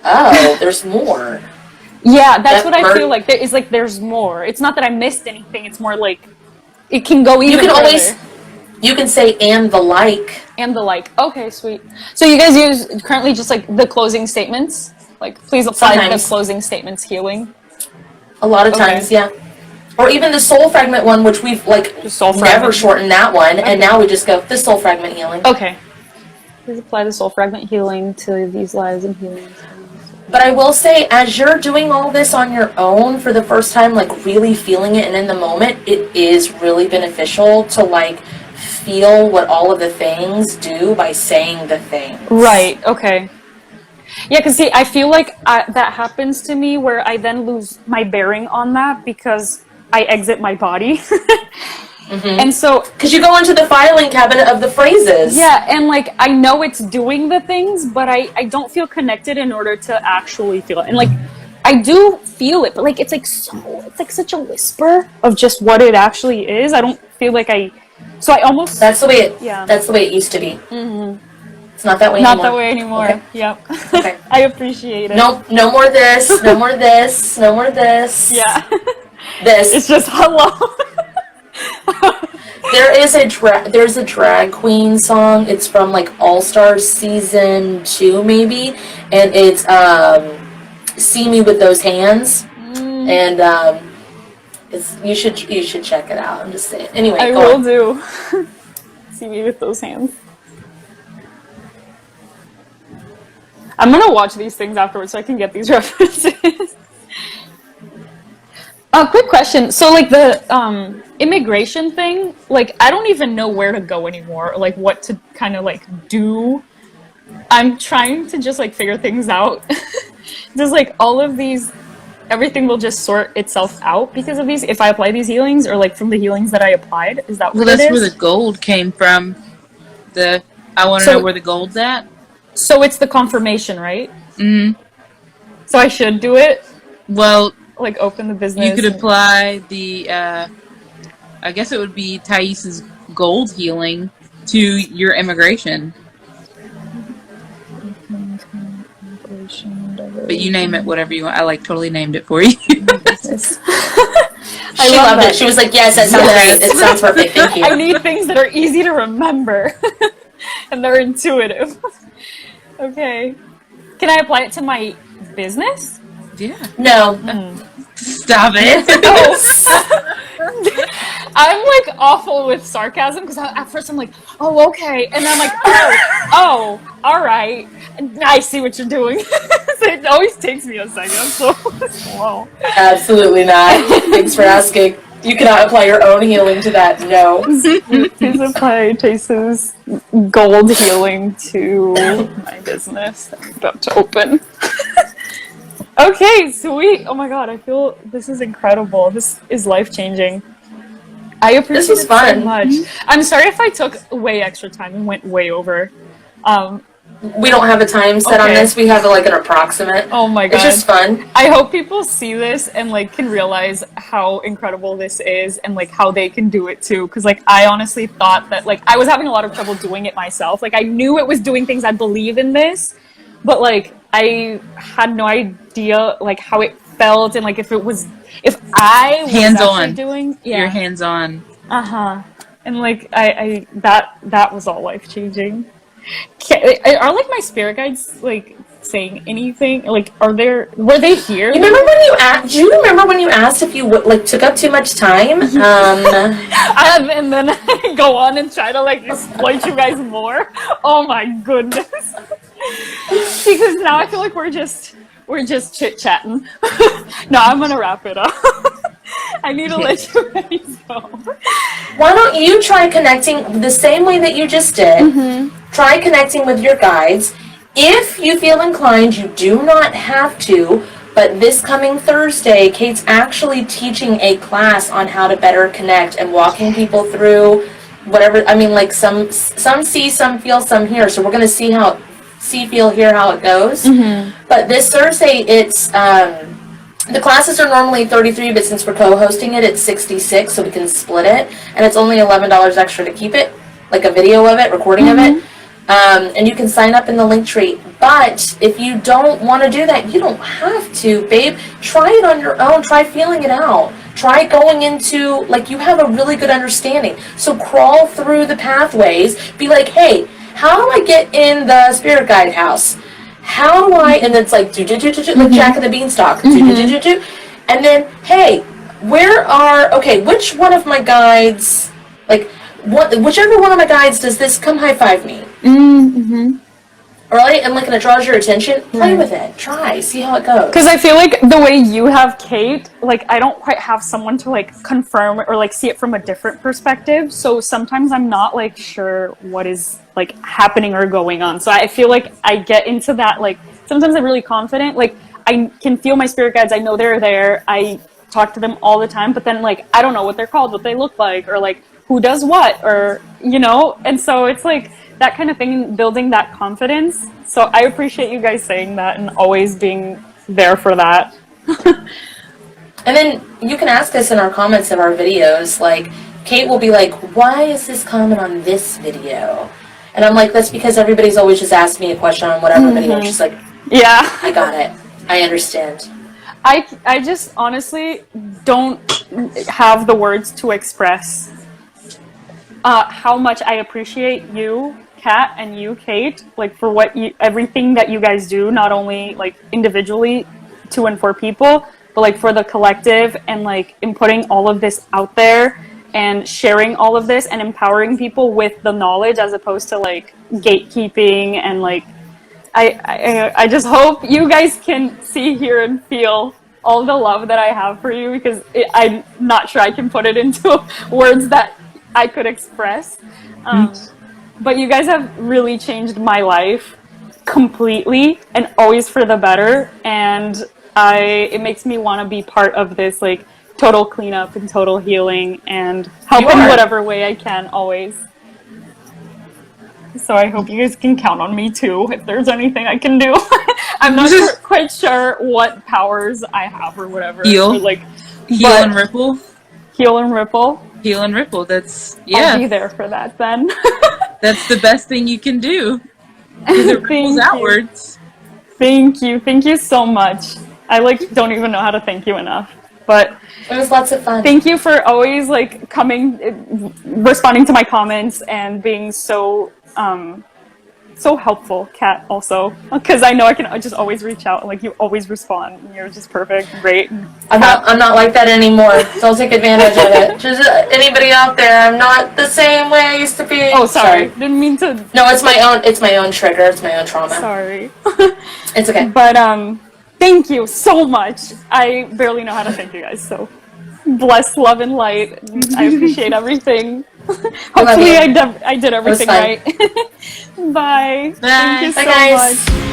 oh, there's more. Yeah, that's what I feel like. It's like there's more. It's not that I missed anything. It's more like it can go even further. You can say and the like. And the like. Okay, sweet. So you guys use currently just like the closing statements? Like, please apply the closing statements healing? A lot of times, yeah. Or even the soul fragment one, which we've like never shortened that one, and now we just go the soul fragment healing. Okay. Please apply the soul fragment healing to these lives and healings. But I will say, as you're doing all this on your own for the first time, like really feeling it and in the moment, it is really beneficial to like feel what all of the things do by saying the things. Right, okay. Yeah, because see, I feel like that happens to me where I then lose my bearing on that because I exit my body. And so... Because you go into the filing cabinet of the phrases. Yeah, and like, I know it's doing the things, but I don't feel connected in order to actually feel it. And like, I do feel it, but like, it's like such a whisper of just what it actually is. I don't feel like so I almost... That's the way it used to be. It's not that way anymore. Not that way anymore. Okay. Yep. Okay. I appreciate it. No more this, no more this, no more this. Yeah. This. It's just hello. There's a drag queen song. It's from like All Stars season 2 maybe, and it's "See Me with Those Hands," and you should check it out. I'm just saying. Anyway, I will do. See me with those hands. I'm gonna watch these things afterwards so I can get these references. Quick question. So, like, the immigration thing, like, I don't even know where to go anymore, or, like, what to kind of, like, do. I'm trying to just, like, figure things out. Just, like, all of these, everything will just sort itself out because of these, if I apply these healings, or, like, from the healings that I applied. Is that what it is? Well, that's where the gold came from. I want to know where the gold's at. So it's the confirmation, right? So I should do it? Well... Like, open the business. You could apply the, I guess it would be Tais's gold healing to your immigration. But you name it whatever you want. I, like, totally named it for you. She loved it. She was like, yes, that sounds great. It sounds perfect. Thank you. I need things that are easy to remember. And they're intuitive. Okay. Can I apply it to my business? Yeah. No. Stop it. I'm like awful with sarcasm because at first I'm like, oh, okay. And then I'm like, oh, all right. I see what you're doing. So it always takes me a second. I'm so slow. Absolutely not. Thanks for asking. You cannot apply your own healing to that. No. Please apply Tais's gold healing to my business that I'm about to open. Okay, sweet. Oh my god, I feel this is incredible. This is life-changing. I appreciate it so much. I'm sorry if I took way extra time and went way over. We don't have a time set on this. We have like an approximate. Oh my god. It's just fun. I hope people see this and like can realize how incredible this is and like how they can do it too. Cause like I honestly thought that like I was having a lot of trouble doing it myself. Like I knew it was doing things. I believe in this, but like I had no idea like how it felt and like if I was hands-on doing you're hands-on. And like that was all life-changing. Are like my spirit guides like saying anything? Like, were they here? Do you remember when you asked if you took up too much time? And then I go on and try to exploit you guys more. Oh my goodness. Because now I feel like we're just chit-chatting. No, I'm gonna wrap it up. I need to let you guys go. Why don't you try connecting the same way that you just did? Try connecting with your guides. If you feel inclined, you do not have to, but this coming Thursday, Kate's actually teaching a class on how to better connect and walking people through whatever. I mean, some see, some feel, some hear. So we're going to see, feel, hear how it goes. But this Thursday, it's the classes are normally 33, but since we're co-hosting it, it's 66, so we can split it, and it's only $11 extra to keep it, like a video of it, recording of it, and you can sign up in the link tree. But if you don't want to do that, you don't have to, babe. Try it on your own. Try feeling it out. Try going into, you have a really good understanding. So crawl through the pathways. Be like, hey, how do I get in the spirit guide house? How do I, and it's like Jack of the Beanstalk, and then, hey, which one of my guides, whichever one of my guides does this, come high five me. Right? And it draws your attention, play with it, try, see how it goes. Because I feel like the way you have Kate, I don't quite have someone to confirm or see it from a different perspective, so sometimes I'm not sure what is happening or going on. So I feel like I get into that, sometimes I'm really confident, I can feel my spirit guides, I know they're there, I talk to them all the time, but then I don't know what they're called, what they look like, or who does what, or and so it's that kind of thing, building that confidence. So I appreciate you guys saying that and always being there for that. And then you can ask us in our comments of our videos, Kate will be like, why is this comment on this video? And I'm like, that's because everybody's always just asked me a question on whatever video. She's like, yeah, I got it. I understand. I just honestly don't have the words to express how much I appreciate you, Kat, and you, Kate, for everything that you guys do, not only individually to and for people, but for the collective, and in putting all of this out there and sharing all of this and empowering people with the knowledge, as opposed to gatekeeping and I just hope you guys can see, hear, and feel all the love that I have for you, because I'm not sure I can put it into words that I could express. But you guys have really changed my life completely, and always for the better. And it makes me want to be part of this total cleanup and total healing, and help in whatever way I can always. So I hope you guys can count on me too, if there's anything I can do. I'm not quite sure what powers I have or whatever. Heal. Heal and ripple. Heal and ripple. Heal and ripple. That's, I'll be there for that then. That's the best thing you can do. Because it ripples outwards. Thank you. Thank you so much. I don't even know how to thank you enough. But it was lots of fun. Thank you for always coming, responding to my comments, and being so helpful, Kat, also, because I know I can just always reach out, and you always respond, and you're just perfect, great. I'm not like that anymore. Don't take advantage of it. Just anybody out there, I'm not the same way I used to be. Oh, sorry. Didn't mean to. No, it's my own trigger. It's my own trauma. Sorry. It's okay. But thank you so much. I barely know how to thank you guys, so bless, love, and light. I appreciate everything. Hopefully I did everything right. Bye. Bye. Thank you Bye, so guys. much.